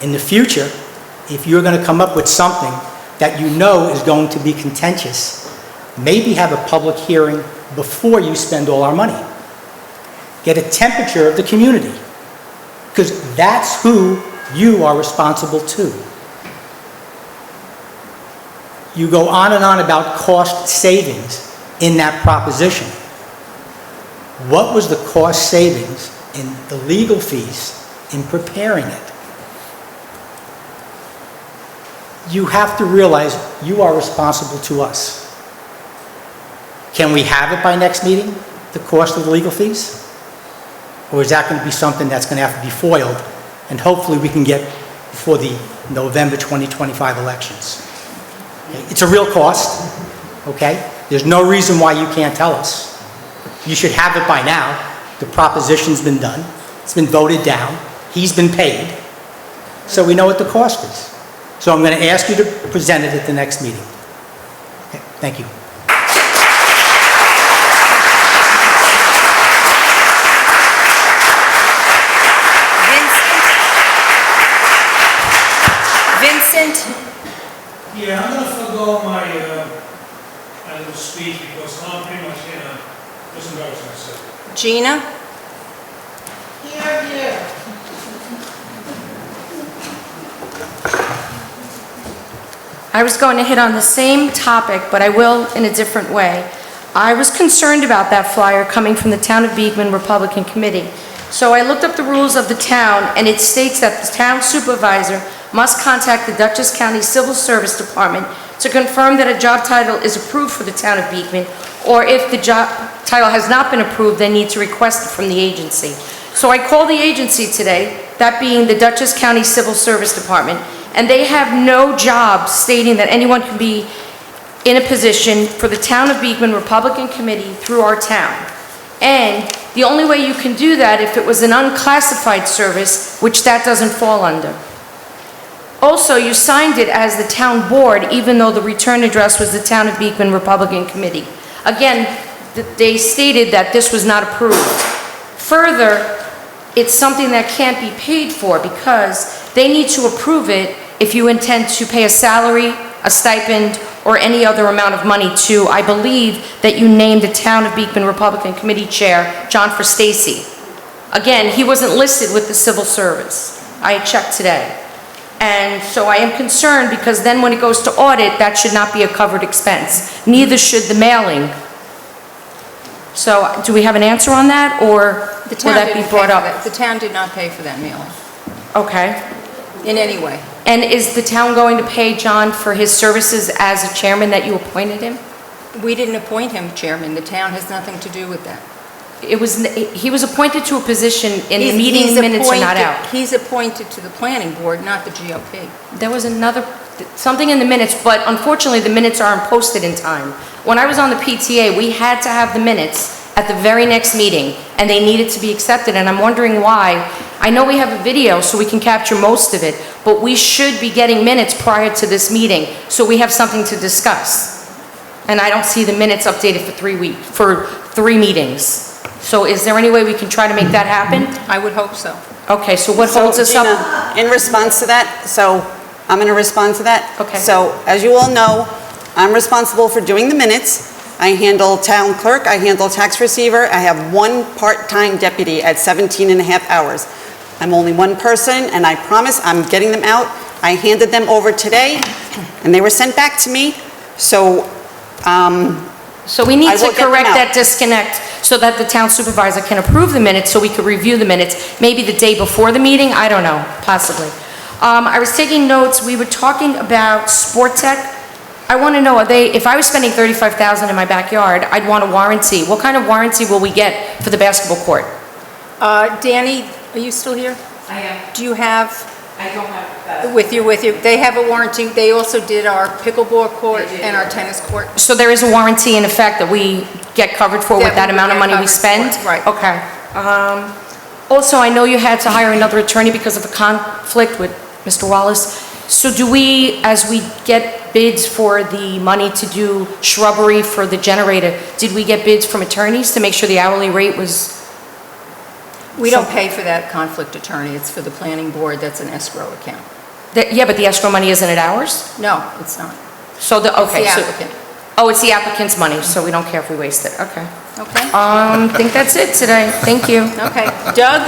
In the future, if you're going to come up with something that you know is going to be contentious, maybe have a public hearing before you spend all our money. Get a temperature of the community, because that's who you are responsible to. You go on and on about cost savings in that proposition. What was the cost savings in the legal fees in preparing it? You have to realize you are responsible to us. Can we have it by next meeting, the cost of the legal fees? Or is that going to be something that's going to have to be foiled, and hopefully we can get before the November 2025 elections? Okay? It's a real cost, okay? There's no reason why you can't tell us. You should have it by now. The proposition's been done. It's been voted down. He's been paid. So we know what the cost is. So I'm going to ask you to present it at the next meeting. Okay, thank you. Vincent? Yeah, I'm gonna forgo my little speech because I'm pretty much just embarrassing myself. Gina? Here, here. I was going to hit on the same topic, but I will in a different way. I was concerned about that flyer coming from the Town of Beekman Republican Committee. So I looked up the rules of the town, and it states that the town supervisor must contact the Dutchess County Civil Service Department to confirm that a job title is approved for the town of Beekman, or if the job title has not been approved, they need to request it from the agency. So I called the agency today, that being the Dutchess County Civil Service Department, and they have no job stating that anyone can be in a position for the Town of Beekman Republican Committee through our town. And the only way you can do that if it was an unclassified service, which that doesn't fall under. Also, you signed it as the town board, even though the return address was the Town of Beekman Republican Committee. Again, they stated that this was not approved. Further, it's something that can't be paid for because they need to approve it if you intend to pay a salary, a stipend, or any other amount of money to, I believe, that you named the Town of Beekman Republican Committee Chair, John Frastacey. Again, he wasn't listed with the civil service. I checked today. And so I am concerned because then when it goes to audit, that should not be a covered expense. Neither should the mailing. So do we have an answer on that, or will that be brought up? The town did not pay for that mailing Okay. in any way. And is the town going to pay John for his services as a chairman that you appointed him? We didn't appoint him chairman. The town has nothing to do with that. He was appointed to a position in the He's meeting minutes are not appointed- out. He's appointed to the planning board, not the GOP. There was something in the minutes, but unfortunately, the minutes aren't posted in time. When I was on the PTA, we had to have the minutes at the very next meeting, and they needed to be accepted, and I'm wondering why. I know we have a video, so we can capture most of it, but we should be getting minutes prior to this meeting, so we have something to discuss. And I don't see the minutes updated for 3 meetings. So is there any way we can try to make that happen? I would hope so. Okay, so what holds us up? Gina, in response to that, so I'm going to respond to that. Okay. So, as you all know, I'm responsible for doing the minutes. I handle town clerk, I handle tax receiver. I have 1 part-time deputy at 17 and a half hours. I'm only 1 person, and I promise I'm getting them out. I handed them over today, and they were sent back to me. So, So we need I to will get them correct out. that disconnect so that the town supervisor can approve the minutes, so we could review the minutes, maybe the day before the meeting, I don't know, possibly. I was taking notes, we were talking about Sport Tech. I want to know, if I was spending $35,000 in my backyard, I'd want a warranty. What kind of warranty will we get for the basketball court? Danny, are you still here? I am. Do you have, I don't have that. with you, they have a warranty. They also did our pickleball court and our tennis court. So there is a warranty in effect that we get covered for with that we amount of get money we covered for, spend? right. Okay. Also, I know you had to hire another attorney because of the conflict with Mr. Wallace. So do we, as we get bids for the money to do shrubbery for the generator, did we get bids from attorneys to make sure the hourly rate was? We don't pay for that conflict attorney. It's for the planning board. That's an escrow account. Yeah, but the escrow money isn't it ours? No, it's not. So okay. It's the so- applicant. Oh, it's the applicant's money, so we don't care if we waste it. Okay. Okay? I think that's it today. Thank you. Okay. Doug?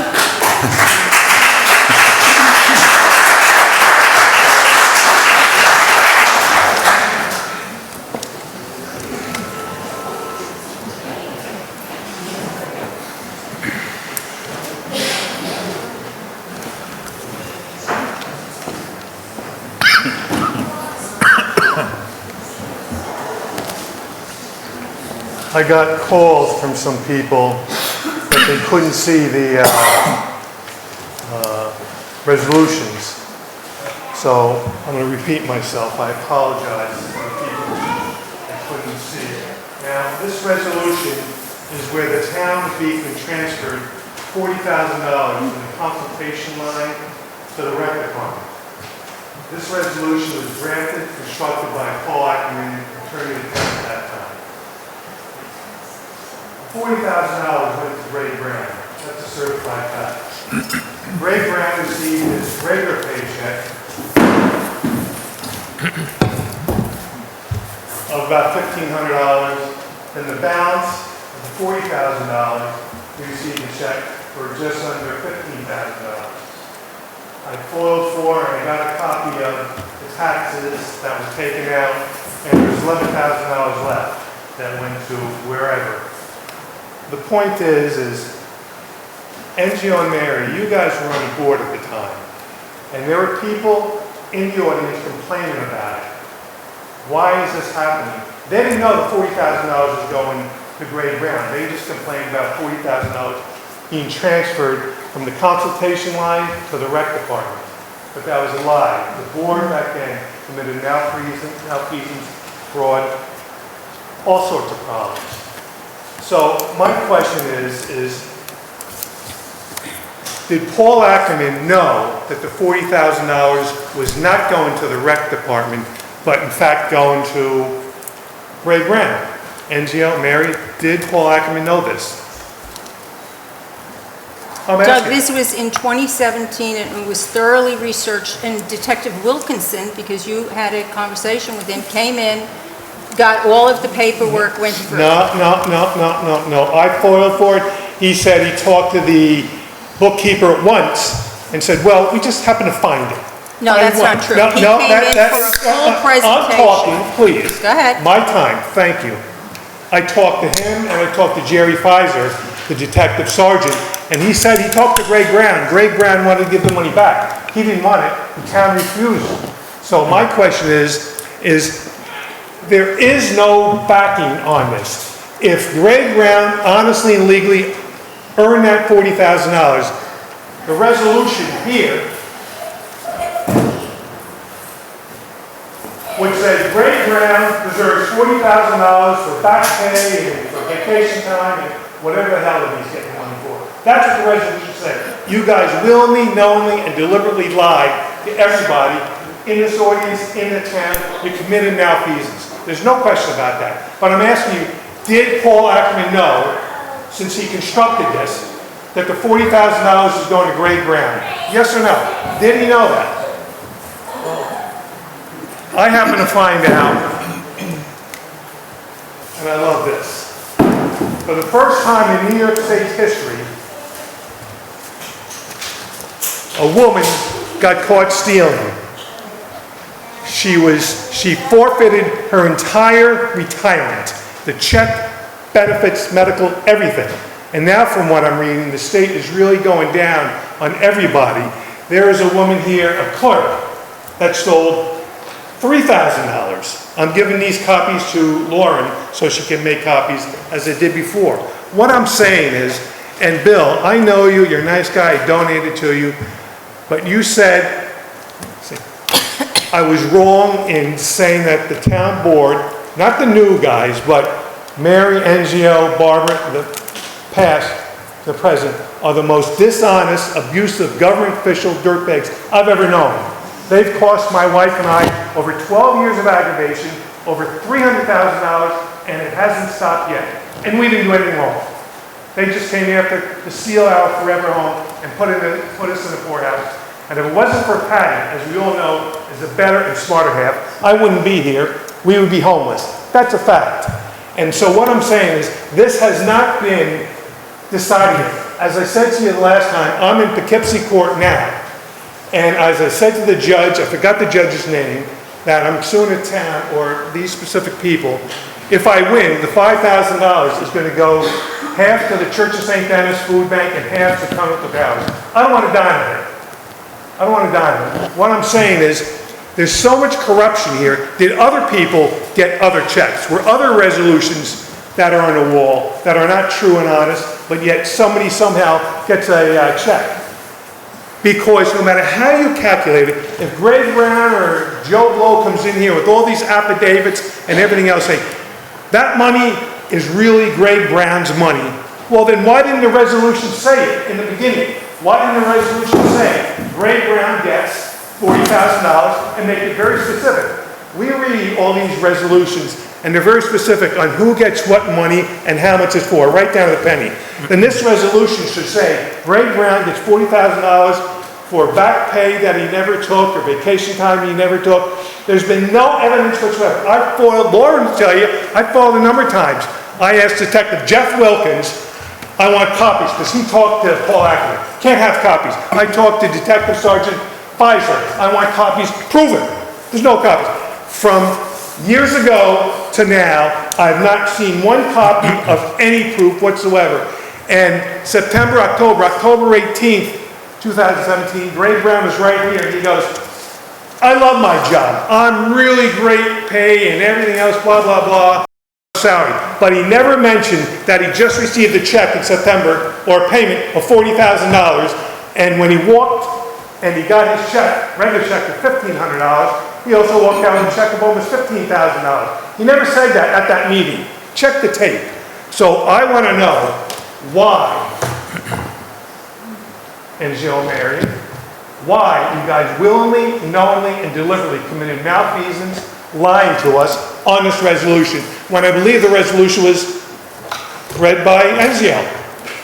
I got calls from some people that they couldn't see the resolutions. So I'm going to repeat myself. I apologize to the people that couldn't see it. Now, this resolution is where the town of Beekman transferred $40,000 from the consultation line to the rec department. This resolution was drafted, constructed by Paul Ackerman, attorney at the town at that time. $40,000 went to Ray Brown. That's a certified fact. Ray Brown received his regular paycheck of about $1,500, and the balance of the $40,000, we received a check for just under $15,000. I foiled for and I got a copy of the taxes that was taken out, and there was $11,000 left that went to wherever. The point is NGO and Mary, you guys were on the board at the time, and there were people in the audience complaining about it. Why is this happening? They didn't know the $40,000 was going to Gray Brown. They just complained about $40,000 being transferred from the consultation line to the rec department. But that was a lie. The board back then committed malfeasance, fraud, all sorts of problems. So my question is did Paul Ackerman know that the $40,000 was not going to the rec department, but in fact going to Ray Brown? NGO, Mary, did Paul Ackerman know this? I'm Doug, asking. this was in 2017, and it was thoroughly researched, and Detective Wilkinson, because you had a conversation with him, came in, got all of the paperwork, went through. No. I foiled for it. He said he talked to the bookkeeper once and said, well, we just happened to find it. No, that's not true. He came in for a full presentation. I'm talking, please. Go ahead. My time, thank you. I talked to him and I talked to Jerry Pfizer, the detective sergeant, and he said he talked to Greg Brown. Greg Brown wanted to give the money back. He didn't want it, the town refused. So my question is there is no backing on this. If Greg Brown honestly and legally earned that $40,000, the resolution here which says Greg Brown deserves $40,000 for back pay and for vacation time and whatever the hell he's getting money for. That's what the resolution said. You guys willingly, knowingly, and deliberately lied to everybody in this audience, in the town. You committed malfeasance. There's no question about that. But I'm asking you, did Paul Ackerman know, since he constructed this, that the $40,000 is going to Greg Brown? Yes or no? Did he know that? I happen to find out, and I love this, for the first time in New York State's history, a woman got caught stealing. She forfeited her entire retirement, the check, benefits, medical, everything. And now from what I'm reading, the state is really going down on everybody. There is a woman here, a clerk, that stole $3,000. I'm giving these copies to Lauren so she can make copies as I did before. What I'm saying is, and Bill, I know you, you're a nice guy, I donated to you, but you said, I was wrong in saying that the town board, not the new guys, but Mary, Enzio, Barbara, the past, the present, are the most dishonest, abusive government official dirtbags I've ever known. They've cost my wife and I over 12 years of aggravation, over $300,000, and it hasn't stopped yet. And we didn't do anything wrong. They just came after to steal our forever home and put us in the poorhouse. And if it wasn't for Patty, as we all know, is a better and smarter half, I wouldn't be here. We would be homeless. That's a fact. And so what I'm saying is, this has not been decided. As I said to you the last time, I'm in Poughkeepsie Court now. And as I said to the judge, I forgot the judge's name, that I'm suing the town or these specific people. If I win, the $5,000 is going to go half to the Church of St. Denis Food Bank and half to Commonwealth Powers. I don't want to dime on it. I don't want to dime on it. What I'm saying is, there's so much corruption here. Did other people get other checks? Were other resolutions that are on the wall that are not true and honest, but yet somebody somehow gets a check? Because no matter how you calculate it, if Greg Brown or Joe Blow comes in here with all these affidavits and everything else saying, that money is really Greg Brown's money, well then why didn't the resolution say it in the beginning? Why didn't the resolution say Greg Brown gets $40,000 and make it very specific? We read all these resolutions and they're very specific on who gets what money and how much it's for, right down to the penny. Then this resolution should say, Greg Brown gets $40,000 for back pay that he never took or vacation time he never took. There's been no evidence whatsoever. I've foiled, Lauren will tell you, I've foiled a number of times. I asked Detective Jeff Wilkins, I want copies, because he talked to Paul Ackerman. Can't have copies. I talked to Detective Sergeant Pfizer. I want copies. Prove it. There's no copies. From years ago to now, I've not seen one copy of any proof whatsoever. And October 18th, 2017, Greg Brown was right here. He goes, I love my job. I'm really great pay and everything else, blah, blah, blah. Salary. But he never mentioned that he just received a check in September or a payment of $40,000. And when he walked and he got his check, regular check of $1,500, he also walked out with a check of almost $15,000. He never said that at that meeting. Check the tape. So I want to know why, and Jill Mary, why you guys willingly, knowingly, and deliberately committed malfeasance, lying to us on this resolution, when I believe the resolution was read by Enzio.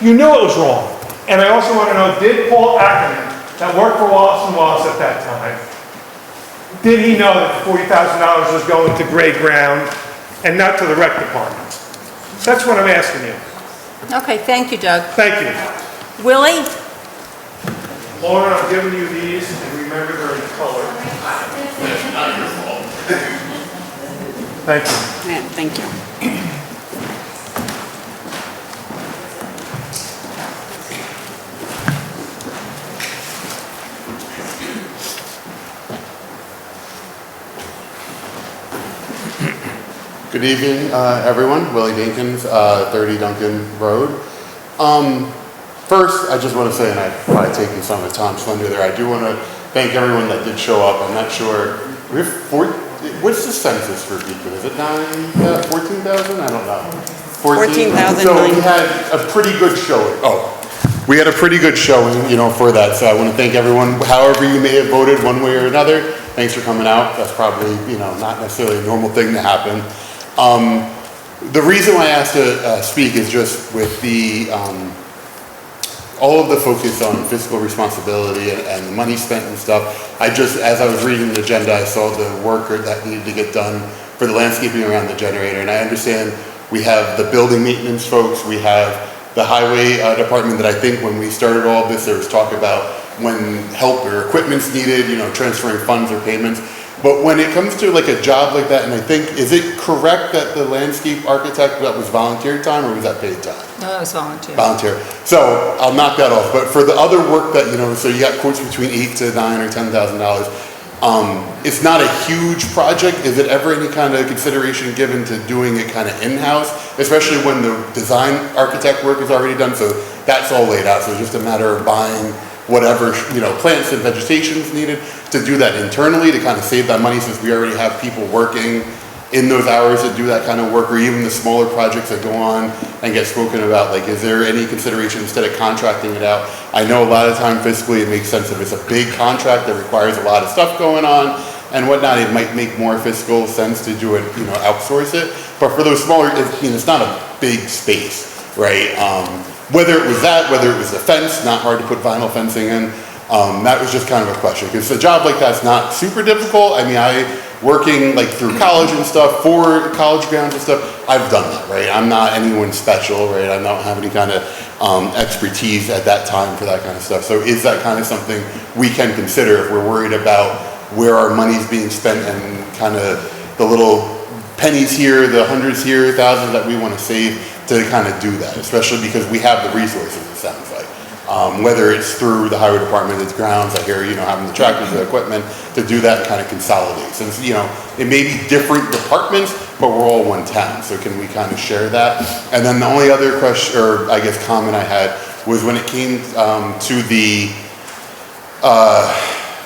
You knew it was wrong. And I also want to know, did Paul Ackerman, that worked for Wallace & Wallace at that time, did he know that $40,000 was going to Greg Brown and not to the rec department? That's what I'm asking you. Okay, thank you, Doug. Thank you. Willie? Lauren, I'm giving you these, and remember they're in color. Thank you. Yeah, thank you. Good evening, everyone. Willie Dinkins, 30 Duncan Road. First, I just want to say, and I've probably taken some of Tom's thunder there, I do want to thank everyone that did show up. I'm not sure, we have what's the census for Beekman? Is it 14,000? I don't know. 14,000. So we had a pretty good showing. We had a pretty good showing, for that. So I want to thank everyone, however you may have voted one way or another. Thanks for coming out. That's probably, not necessarily a normal thing to happen. The reason why I asked to speak is just with the, all of the focus on fiscal responsibility and the money spent and stuff. As I was reading the agenda, I saw the work that needed to get done for the landscaping around the generator. And I understand we have the building maintenance folks, we have the highway department that I think when we started all this, there was talk about when help or equipment's needed, transferring funds or payments. But when it comes to like a job like that, and I think, is it correct that the landscape architect, that was volunteer time or was that paid time? No, it was volunteer. Volunteer. So I'll knock that off. But for the other work that, so you got quotes between $8,000 to $9,000 or $10,000. It's not a huge project. Is it ever any kind of consideration given to doing it kind of in-house, especially when the design architect work is already done? So that's all laid out. So it's just a matter of buying whatever, plants and vegetation is needed to do that internally to kind of save that money, since we already have people working in those hours that do that kind of work, or even the smaller projects that go on and get spoken about. Like, is there any consideration instead of contracting it out? I know a lot of time fiscally it makes sense if it's a big contract that requires a lot of stuff going on and whatnot, it might make more fiscal sense to do it, outsource it. But for those smaller, it's not a big space, right? Whether it was that, whether it was the fence, not hard to put vinyl fencing in, that was just kind of a question. Because a job like that's not super difficult. I mean, working like through college and stuff, for college grounds and stuff, I've done that, right? I'm not anyone special, right? I don't have any kind of expertise at that time for that kind of stuff. So is that kind of something we can consider if we're worried about where our money's being spent and kind of the little pennies here, the hundreds here, thousands that we want to save to kind of do that, especially because we have the resources, it sounds like. Whether it's through the highway department, it's grounds, I hear, having the tractors, the equipment, to do that and kind of consolidate. Since, it may be different departments, but we're all one town, so can we kind of share that? And then the only other question, or I guess comment I had, was when it came to the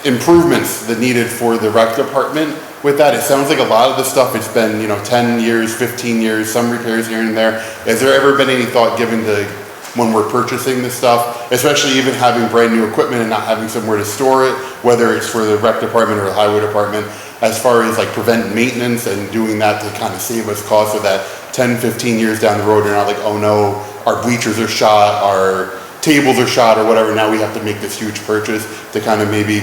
improvements that needed for the rec department. With that, it sounds like a lot of the stuff, it's been, 10 years, 15 years, some repairs here and there. Has there ever been any thought given to when we're purchasing this stuff, especially even having brand new equipment and not having somewhere to store it, whether it's for the rec department or the highway department, as far as like prevent maintenance and doing that to kind of save us costs, so that 10, 15 years down the road, you're not like, oh no, our bleachers are shot, our tables are shot or whatever, now we have to make this huge purchase to kind of maybe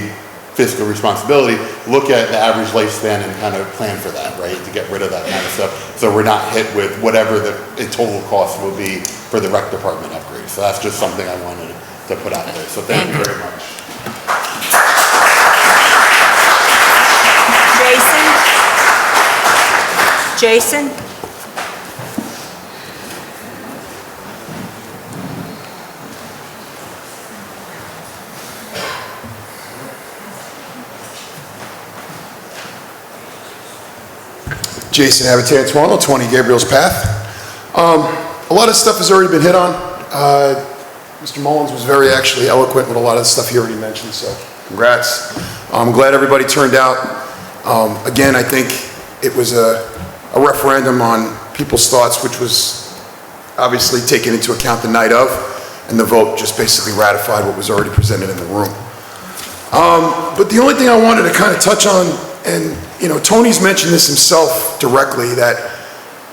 fiscal responsibility, look at the average lifespan and kind of plan for that, right? To get rid of that kind of stuff. So we're not hit with whatever the total cost will be for the rec department upgrade. So that's just something I wanted to put out there. So thank you very much. Jason? Jason Habitat Toronto, 20 Gabriel's Path. A lot of stuff has already been hit on. Mr. Mullins was very actually eloquent with a lot of the stuff he already mentioned, so congrats. I'm glad everybody turned out. Again, I think it was a referendum on people's thoughts, which was obviously taken into account the night of, and the vote just basically ratified what was already presented in the room. But the only thing I wanted to kind of touch on, and Tony's mentioned this himself directly, that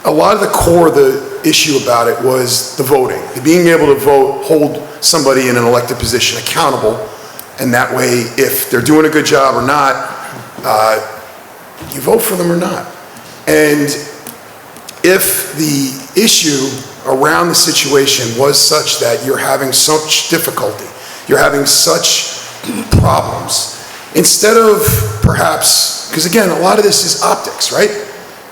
a lot of the core of the issue about it was the voting. The being able to vote, hold somebody in an elected position accountable, and that way, if they're doing a good job or not, you vote for them or not. And if the issue around the situation was such that you're having such difficulty, you're having such problems, instead of perhaps, because again, a lot of this is optics, right?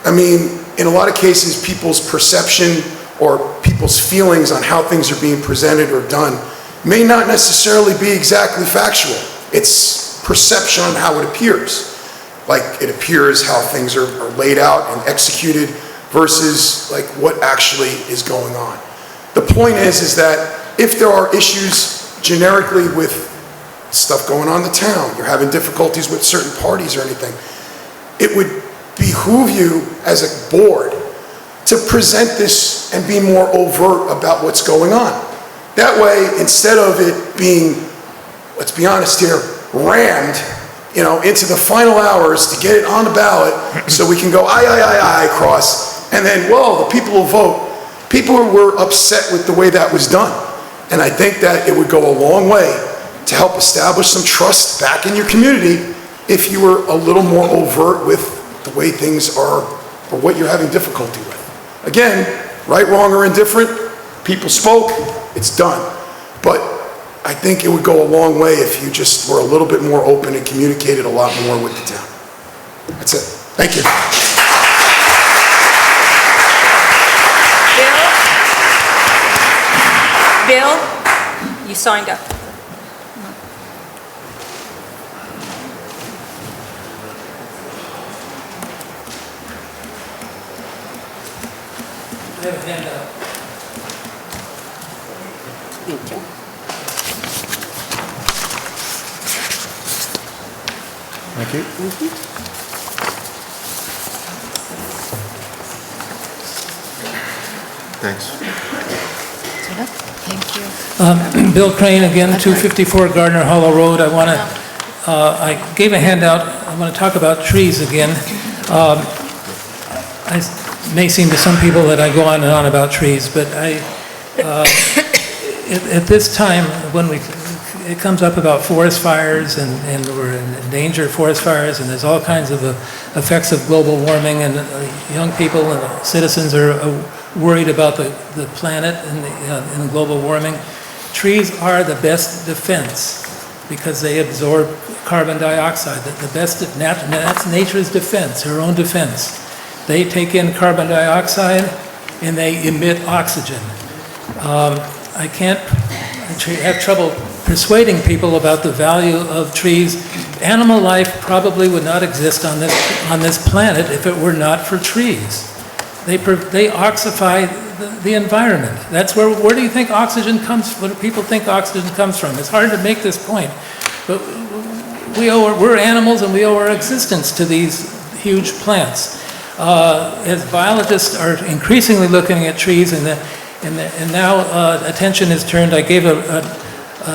I mean, in a lot of cases, people's perception or people's feelings on how things are being presented or done may not necessarily be exactly factual. It's perception on how it appears. Like it appears how things are laid out and executed versus like what actually is going on. The point is that if there are issues generically with stuff going on in the town, you're having difficulties with certain parties or anything, it would behoove you as a board to present this and be more overt about what's going on. That way, instead of it being, let's be honest here, rammed, into the final hours to get it on the ballot so we can go aye, cross, and then, well, the people will vote. People were upset with the way that was done. And I think that it would go a long way to help establish some trust back in your community if you were a little more overt with the way things are or what you're having difficulty with. Again, right, wrong, or indifferent, people spoke, it's done. But I think it would go a long way if you just were a little bit more open and communicated a lot more with the town. That's it. Thank you. Bill, you signed up. I have a handout. Thank you. Thank you. Thanks. Thank you. Bill Crane, again, 254 Gardner Hollow Road. I gave a handout. I want to talk about trees again. It may seem to some people that I go on and on about trees, but at this time, when it comes up about forest fires, and we're in danger of forest fires, and there's all kinds of effects of global warming, and young people and citizens are worried about the planet and global warming. Trees are the best defense because they absorb carbon dioxide. That's nature's defense, her own defense. They take in carbon dioxide and they emit oxygen. I have trouble persuading people about the value of trees. Animal life probably would not exist on this planet if it were not for trees. They oxify the environment. That's where do you think oxygen comes? Where do people think oxygen comes from? It's hard to make this point, but we're animals and we owe our existence to these huge plants. As biologists are increasingly looking at trees, and now attention is turned. I gave a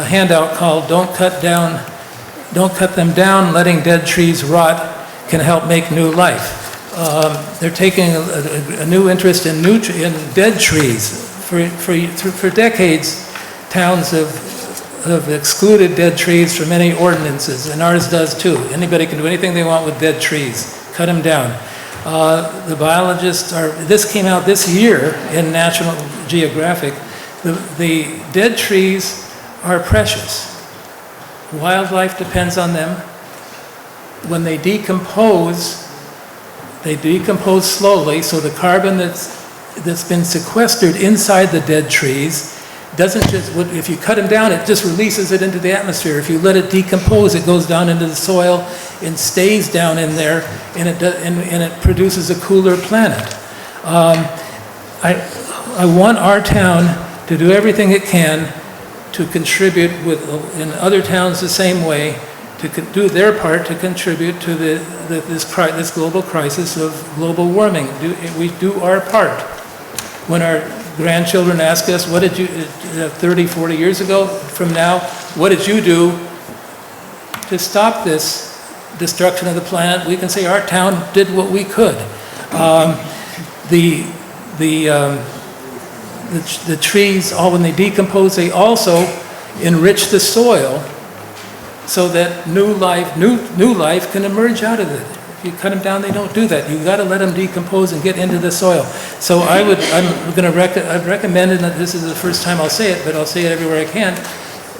handout called "Don't Cut Them Down. Letting Dead Trees Rot Can Help Make New Life." They're taking a new interest in dead trees. For decades, towns have excluded dead trees from any ordinances, and ours does too. Anybody can do anything they want with dead trees. Cut them down. The biologists this came out this year in National Geographic. The dead trees are precious. Wildlife depends on them. When they decompose slowly, so the carbon that's been sequestered inside the dead trees doesn't just, if you cut them down, it just releases it into the atmosphere. If you let it decompose, it goes down into the soil and stays down in there, and it produces a cooler planet. I want our town to do everything it can to contribute in other towns the same way, to do their part to contribute to this global crisis of global warming. We do our part. When our grandchildren ask us, what did you, 30, 40 years ago from now, what did you do to stop this destruction of the planet? We can say our town did what we could. The trees, when they decompose, they also enrich the soil, so that new life can emerge out of it. If you cut them down, they don't do that. You've got to let them decompose and get into the soil. So I've recommended, and this is the first time I'll say it, but I'll say it everywhere I can,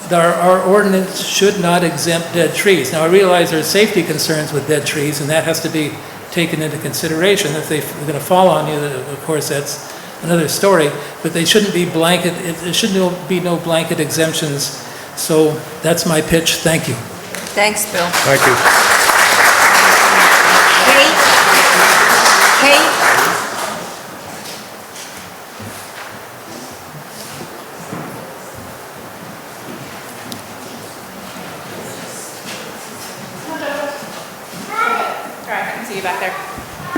that our ordinance should not exempt dead trees. Now I realize there's safety concerns with dead trees, and that has to be taken into consideration. If they're going to fall on you, of course that's another story, but they shouldn't be blanket, there shouldn't be no blanket exemptions. So that's my pitch. Thank you. Thanks, Bill. Thank you. Kate? see you back there.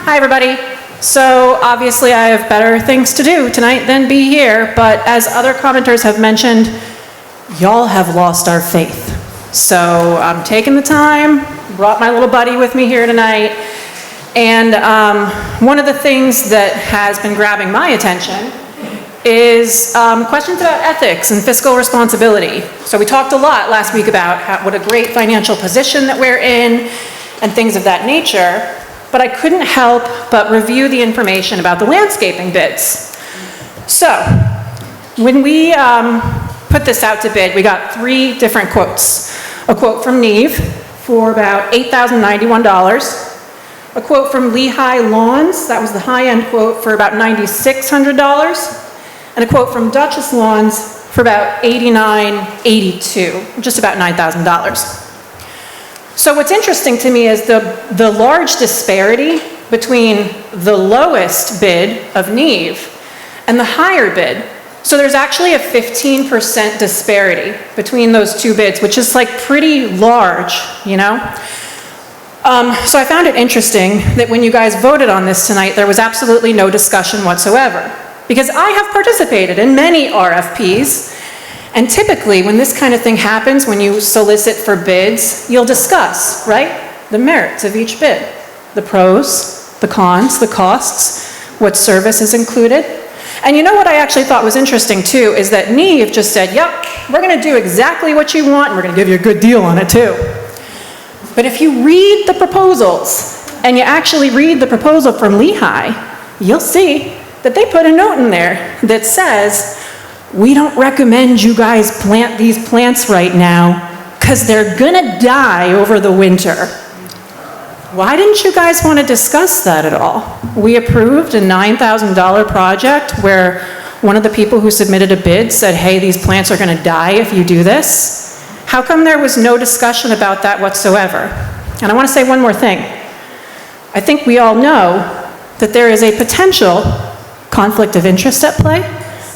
Hi, everybody. So obviously I have better things to do tonight than be here, but as other commenters have mentioned, y'all have lost our faith. So I'm taking the time, brought my little buddy with me here tonight, and one of the things that has been grabbing my attention is questions about ethics and fiscal responsibility. So we talked a lot last week about what a great financial position that we're in and things of that nature, but I couldn't help but review the information about the landscaping bids. So when we put this out to bid, we got 3 different quotes. A quote from Neve for about $8,091. A quote from Lehigh Lawns, that was the high-end quote, for about $9,600. And a quote from Duchess Lawns for about $89.82, just about $9,000. So what's interesting to me is the large disparity between the lowest bid of Neve and the higher bid. So there's actually a 15% disparity between those 2 bids, which is like pretty large, you know? So I found it interesting that when you guys voted on this tonight, there was absolutely no discussion whatsoever. Because I have participated in many RFPs, and typically when this kind of thing happens, when you solicit for bids, you'll discuss, right? The merits of each bid. The pros, the cons, the costs, what service is included. And you know what I actually thought was interesting too, is that Neve just said, yep, we're gonna do exactly what you want, and we're gonna give you a good deal on it too. But if you read the proposals, and you actually read the proposal from Lehigh, you'll see that they put a note in there that says, we don't recommend you guys plant these plants right now because they're gonna die over the winter. Why didn't you guys want to discuss that at all? We approved a $9,000 project where one of the people who submitted a bid said, hey, these plants are gonna die if you do this. How come there was no discussion about that whatsoever? And I want to say one more thing. I think we all know that there is a potential conflict of interest at play,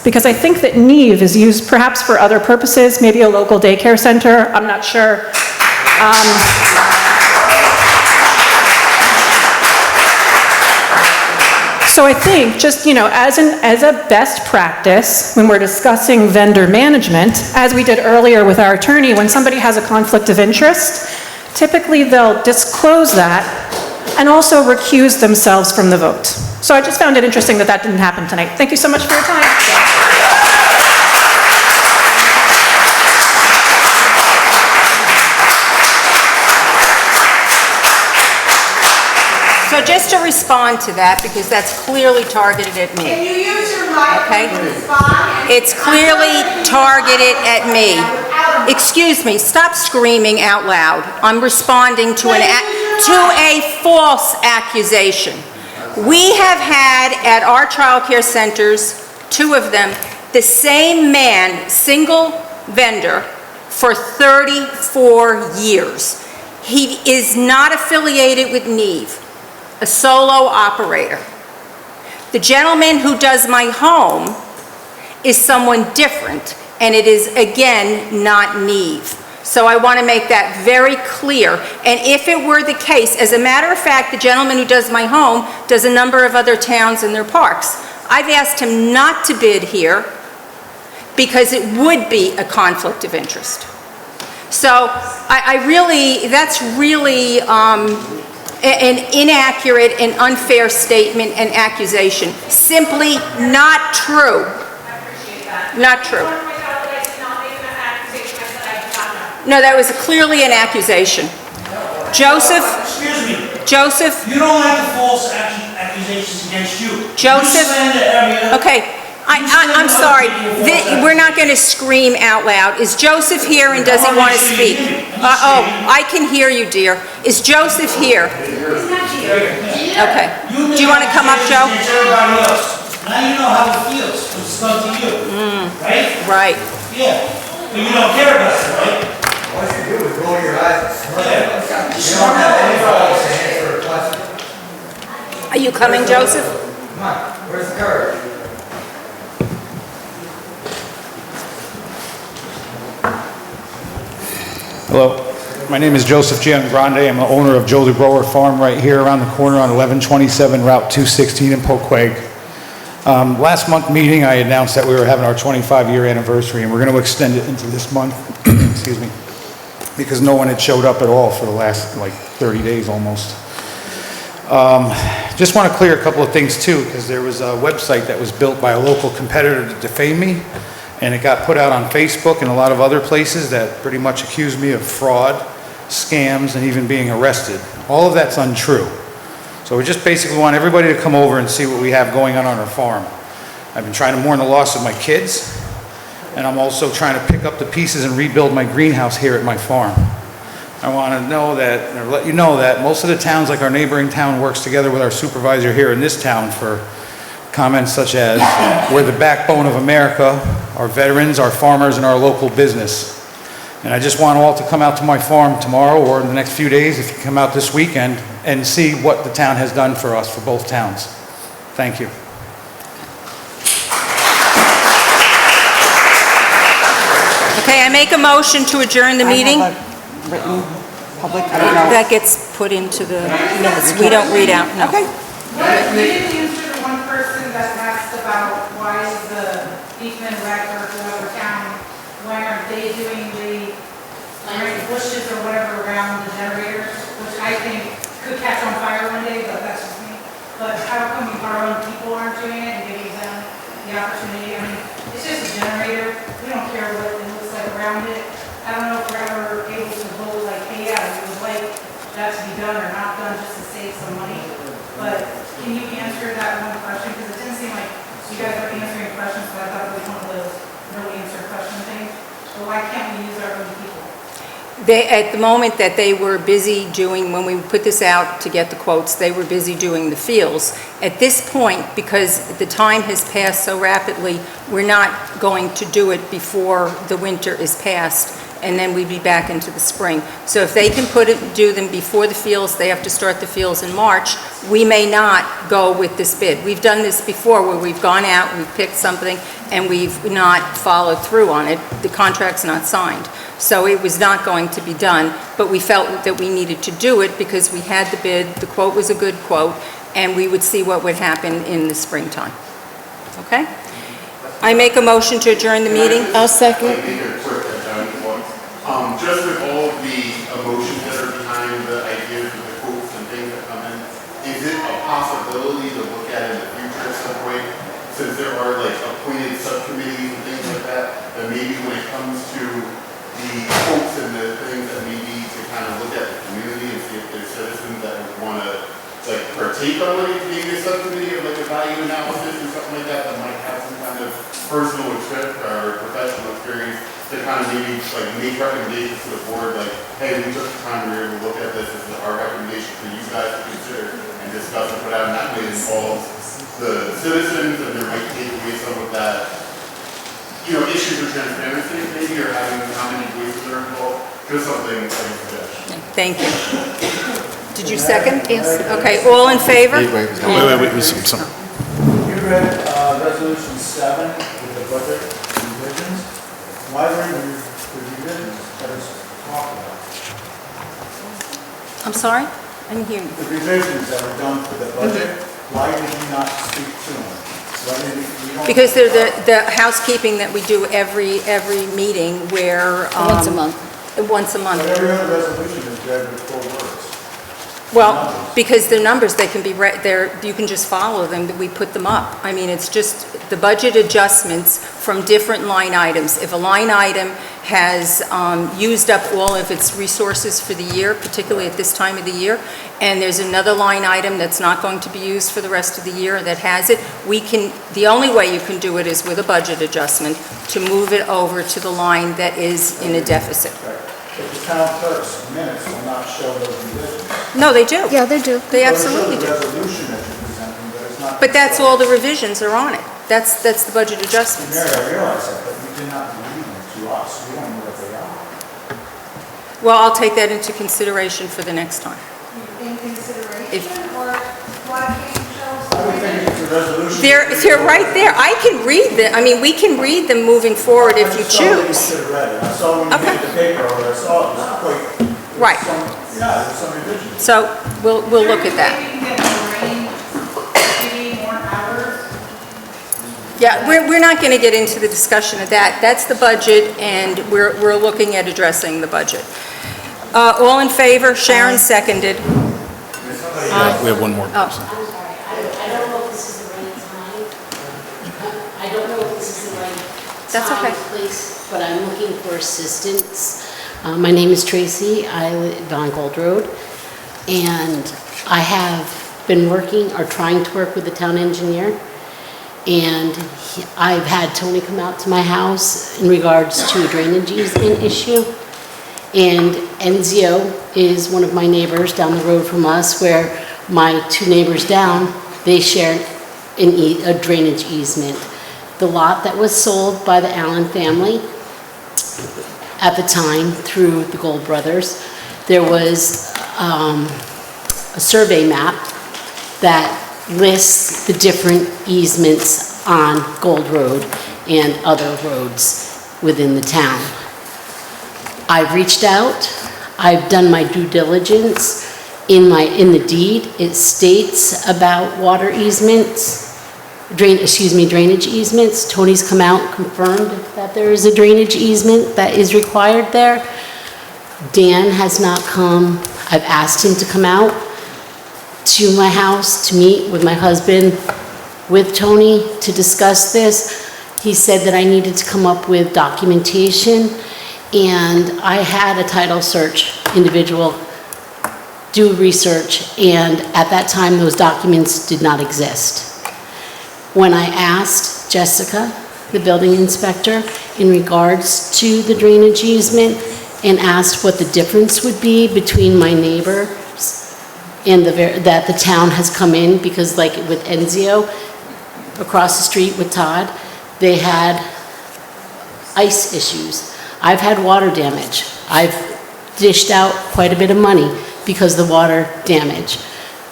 because I think that Neve is used perhaps for other purposes, maybe a local daycare center, I'm not sure. So I think just, you know, as a best practice, when we're discussing vendor management, as we did earlier with our attorney, when somebody has a conflict of interest, typically they'll disclose that and also recuse themselves from the vote. So I just found it interesting that that didn't happen tonight. Thank you so much for your time. So just to respond to that, because that's clearly targeted at me. Can you use your microphone to respond? It's clearly targeted at me. Excuse me, stop screaming out loud. I'm responding to a false accusation. We have had at our child care centers, 2 of them, the same man, single vendor, for 34 years. He is not affiliated with Neve, a solo operator. The gentleman who does my home is someone different, and it is, again, not Neve. So I want to make that very clear. And if it were the case, as a matter of fact, the gentleman who does my home does a number of other towns and their parks. I've asked him not to bid here because it would be a conflict of interest. So that's really an inaccurate and unfair statement and accusation. Simply not true. Not true. No, that was clearly an accusation. Joseph? Excuse me. Joseph? You don't have the false accusations against you. Joseph? You slander every Okay, I'm sorry. We're not going to scream out loud. Is Joseph here and does he want to speak? Oh, I can hear you, dear. Is Joseph here? Okay. Do you want to come up, Joe? Now you know how it feels when it's done to you, right? Right. Yeah, but you don't care about it, right? All you do is roll your eyes. You don't have any balls to answer a question. Are you coming, Joseph? Come on, where's the courage? Hello. My name is Joseph Giangrande. I'm the owner of Joe DeGrower Farm right here around the corner on 1127 Route 216 in Poquag. Last month meeting, I announced that we were having our 25-year anniversary, and we're going to extend it into this month, excuse me, because no one had showed up at all for the last, 30 days almost. Just want to clear a couple of things too, because there was a website that was built by a local competitor to defame me, and it got put out on Facebook and a lot of other places that pretty much accused me of fraud, scams, and even being arrested. All of that's untrue. So we just basically want everybody to come over and see what we have going on our farm. I've been trying to mourn the loss of my kids, and I'm also trying to pick up the pieces and rebuild my greenhouse here at my farm. I want to know that, or let you know that most of the towns, like our neighboring town, works together with our supervisor here in this town for comments such as, we're the backbone of America, our veterans, our farmers, and our local business. And I just want all to come out to my farm tomorrow or in the next few days, if you come out this weekend, and see what the town has done for us, for both towns. Thank you. Okay, I make a motion to adjourn the meeting. I have a written public, I don't know. That gets put into the minutes. We don't read out, no. Okay. You didn't answer the one person that asked about why is the Beekman rec or whoever town, why aren't they doing the bushes or whatever around the generators, which I think could catch on fire one day, but that's just me. But how come our own people aren't doing it and giving them the opportunity? I mean, it's just a generator. We don't care what it looks like around it. I don't know if we're ever able to vote like, hey, yeah, we would like that to be done or not done just to save some money. But can you answer that one question? Because it didn't seem like you guys were answering questions, but I thought it was one of those no answer question things. But why can't we use our own people? At the moment that they were busy doing, when we put this out to get the quotes, they were busy doing the fields. At this point, because the time has passed so rapidly, we're not going to do it before the winter is past, and then we'd be back into the spring. So if they can do them before the fields, they have to start the fields in March, we may not go with this bid. We've done this before where we've gone out, we've picked something, and we've not followed through on it. The contract's not signed. So it was not going to be done, but we felt that we needed to do it because we had the bid, the quote was a good quote, and we would see what would happen in the springtime. Okay? I make a motion to adjourn the meeting. I'll second. Just with all of the emotions that are behind the ideas of the quotes and things that come in, is it a possibility to look at in the future at some point, since there are appointed subcommittees and things like that, that maybe when it comes to the quotes and the things that we need to kind of look at the community and see if there's citizens that would want to partake on maybe a subcommittee or a value analysis or something like that might have some kind of personal experience or professional experience to kind of maybe make recommendations to the board, hey, we took the time, we were able to look at this is our recommendation for you guys to consider and discuss and put out, and that way it involves the citizens, and there might take away some of that, issues of transparency maybe, or having how many voices are involved, just something like a suggestion. Thank you. Did you second? Yes. Okay, all in favor? Wait. You read Resolution 7 with the budget revisions. Why were the revisions that is talked about? I'm sorry? I didn't hear you. The revisions that were done for the budget, why did you not speak to them? Because they're the housekeeping that we do every meeting where... Once a month. Once a month. But every other resolution is read with 4 words. Well, because the numbers, they can be, you can just follow them, we put them up. I mean, it's just the budget adjustments from different line items. If a line item has used up all of its resources for the year, particularly at this time of the year, and there's another line item that's not going to be used for the rest of the year that has it, the only way you can do it is with a budget adjustment to move it over to the line that is in a deficit. But the town clerk's minutes will not show those revisions. No, they do. Yeah, they do. They absolutely do. Well, it shows the resolution that you're presenting, but it's not... But that's all the revisions are on it. That's the budget adjustments. Mary, I realize that, but you did not read them to us. We don't know what they are. Well, I'll take that into consideration for the next time. In consideration, If- or why can't you show us? I would think it's a resolution. They're right there. I can read them. I mean, we can read them moving forward if you choose. I saw that you should have read it. I saw when you Okay. made the paper, or I saw it was quite... Right. Yeah, there's some revisions. So we'll look at that. Yeah, we're not going to get into the discussion of that. That's the budget, and we're looking at addressing the budget. All in favor? Sharon seconded. We have one more person. I'm sorry, I don't know if this is the right time. I don't know if this is the right That's time, okay. place, but I'm looking for assistance. My name is Tracy, I live on Gold Road, and I have been working or trying to work with the town engineer, and I've had Tony come out to my house in regards to a drainage easement issue. And Enzio is one of my neighbors down the road from us, where my two neighbors down, they share a drainage easement. The lot that was sold by the Allen family at the time through the Gold Brothers, there was a survey map that lists the different easements on Gold Road and other roads within the town. I've reached out, I've done my due diligence. In the deed, it states about water easements, drainage easements. Tony's come out and confirmed that there is a drainage easement that is required there. Dan has not come. I've asked him to come out to my house to meet with my husband, with Tony, to discuss this. He said that I needed to come up with documentation, and I had a title search individual do research, and at that time those documents did not exist. When I asked Jessica, the building inspector, in regards to the drainage easement, and asked what the difference would be between my neighbors and that the town has come in, because like with Enzio, across the street with Todd, they had ice issues. I've had water damage. I've dished out quite a bit of money because of the water damage.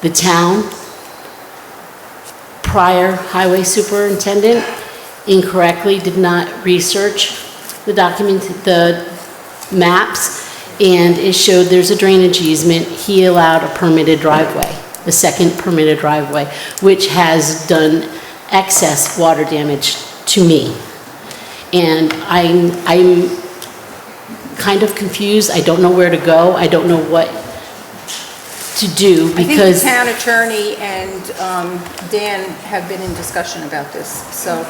The town, prior highway superintendent, incorrectly did not research the maps, and it showed there's a drainage easement. He allowed a permitted driveway, a second permitted driveway, which has done excess water damage to me. And I'm kind of confused. I don't know where to go. I don't know what to do, because I think the town attorney and Dan have been in discussion about this, so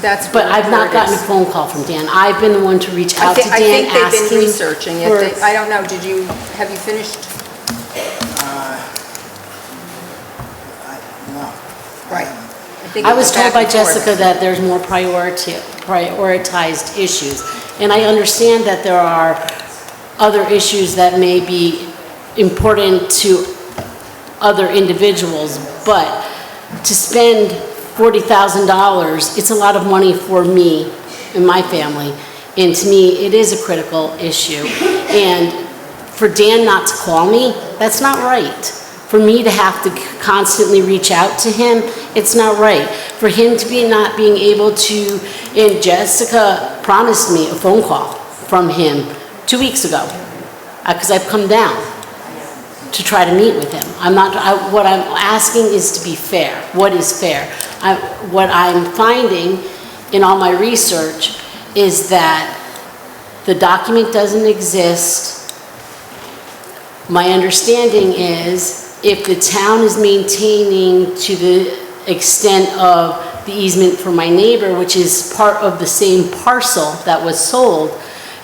that's. But I've not gotten a phone call from Dan. I've been the one to reach out to Dan, I think they've asking been researching it. for- I don't know, have you finished? No. Right. think I it was told back by and forth. Jessica that there's more prioritized issues. And I understand that there are other issues that may be important to other individuals, but to spend $40,000, it's a lot of money for me and my family. And to me, it is a critical issue. And for Dan not to call me, that's not right. For me to have to constantly reach out to him, it's not right. For him to be not being able to, and Jessica promised me a phone call from him 2 weeks ago, because I've come down to try to meet with him. What I'm asking is to be fair. What is fair? What I'm finding in all my research is that the document doesn't exist. My understanding is if the town is maintaining to the extent of the easement for my neighbor, which is part of the same parcel that was sold,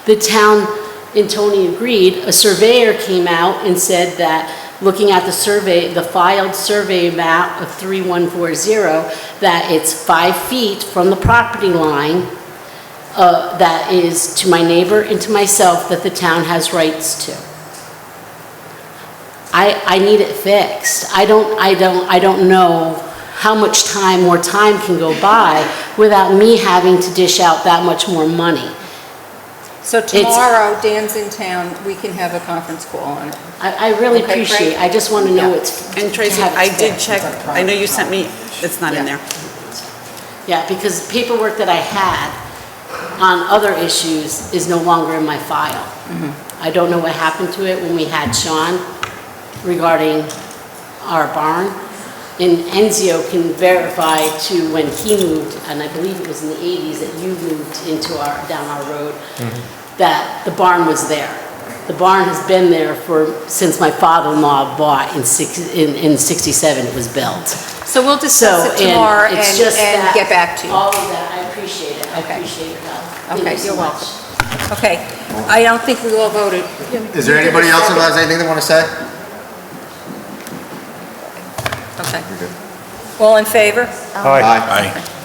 the town, and Tony agreed, a surveyor came out and said that, looking at the survey, the filed survey map of 3140, that it's 5 feet from the property line that is to my neighbor and to myself that the town has rights to. I need it fixed. I don't know how much more time can go by without me having to dish out that much more money. So tomorrow, Dan's in town, we can have a conference call on it. I really Okay, appreciate it. great. I just want to know it's. And Tracy, to have it I did fixed. check, I know you sent me, it's not in there. Yeah, because paperwork that I had on other issues is no longer in my file. I don't know what happened to it when we had Sean regarding our barn. And Enzio can verify to when he moved, and I believe it was in the 80s that you moved down our road, that the barn was there. The barn has been there since my father-in-law bought in 67, it was built. So we'll discuss it tomorrow and get back to you. All of that, I appreciate it. I Okay. appreciate your help. Thank Okay, you so you're much. welcome. Okay, I don't think we all voted. Is there anybody else who has anything they want to say? Okay. All in favor? Aye. Aye.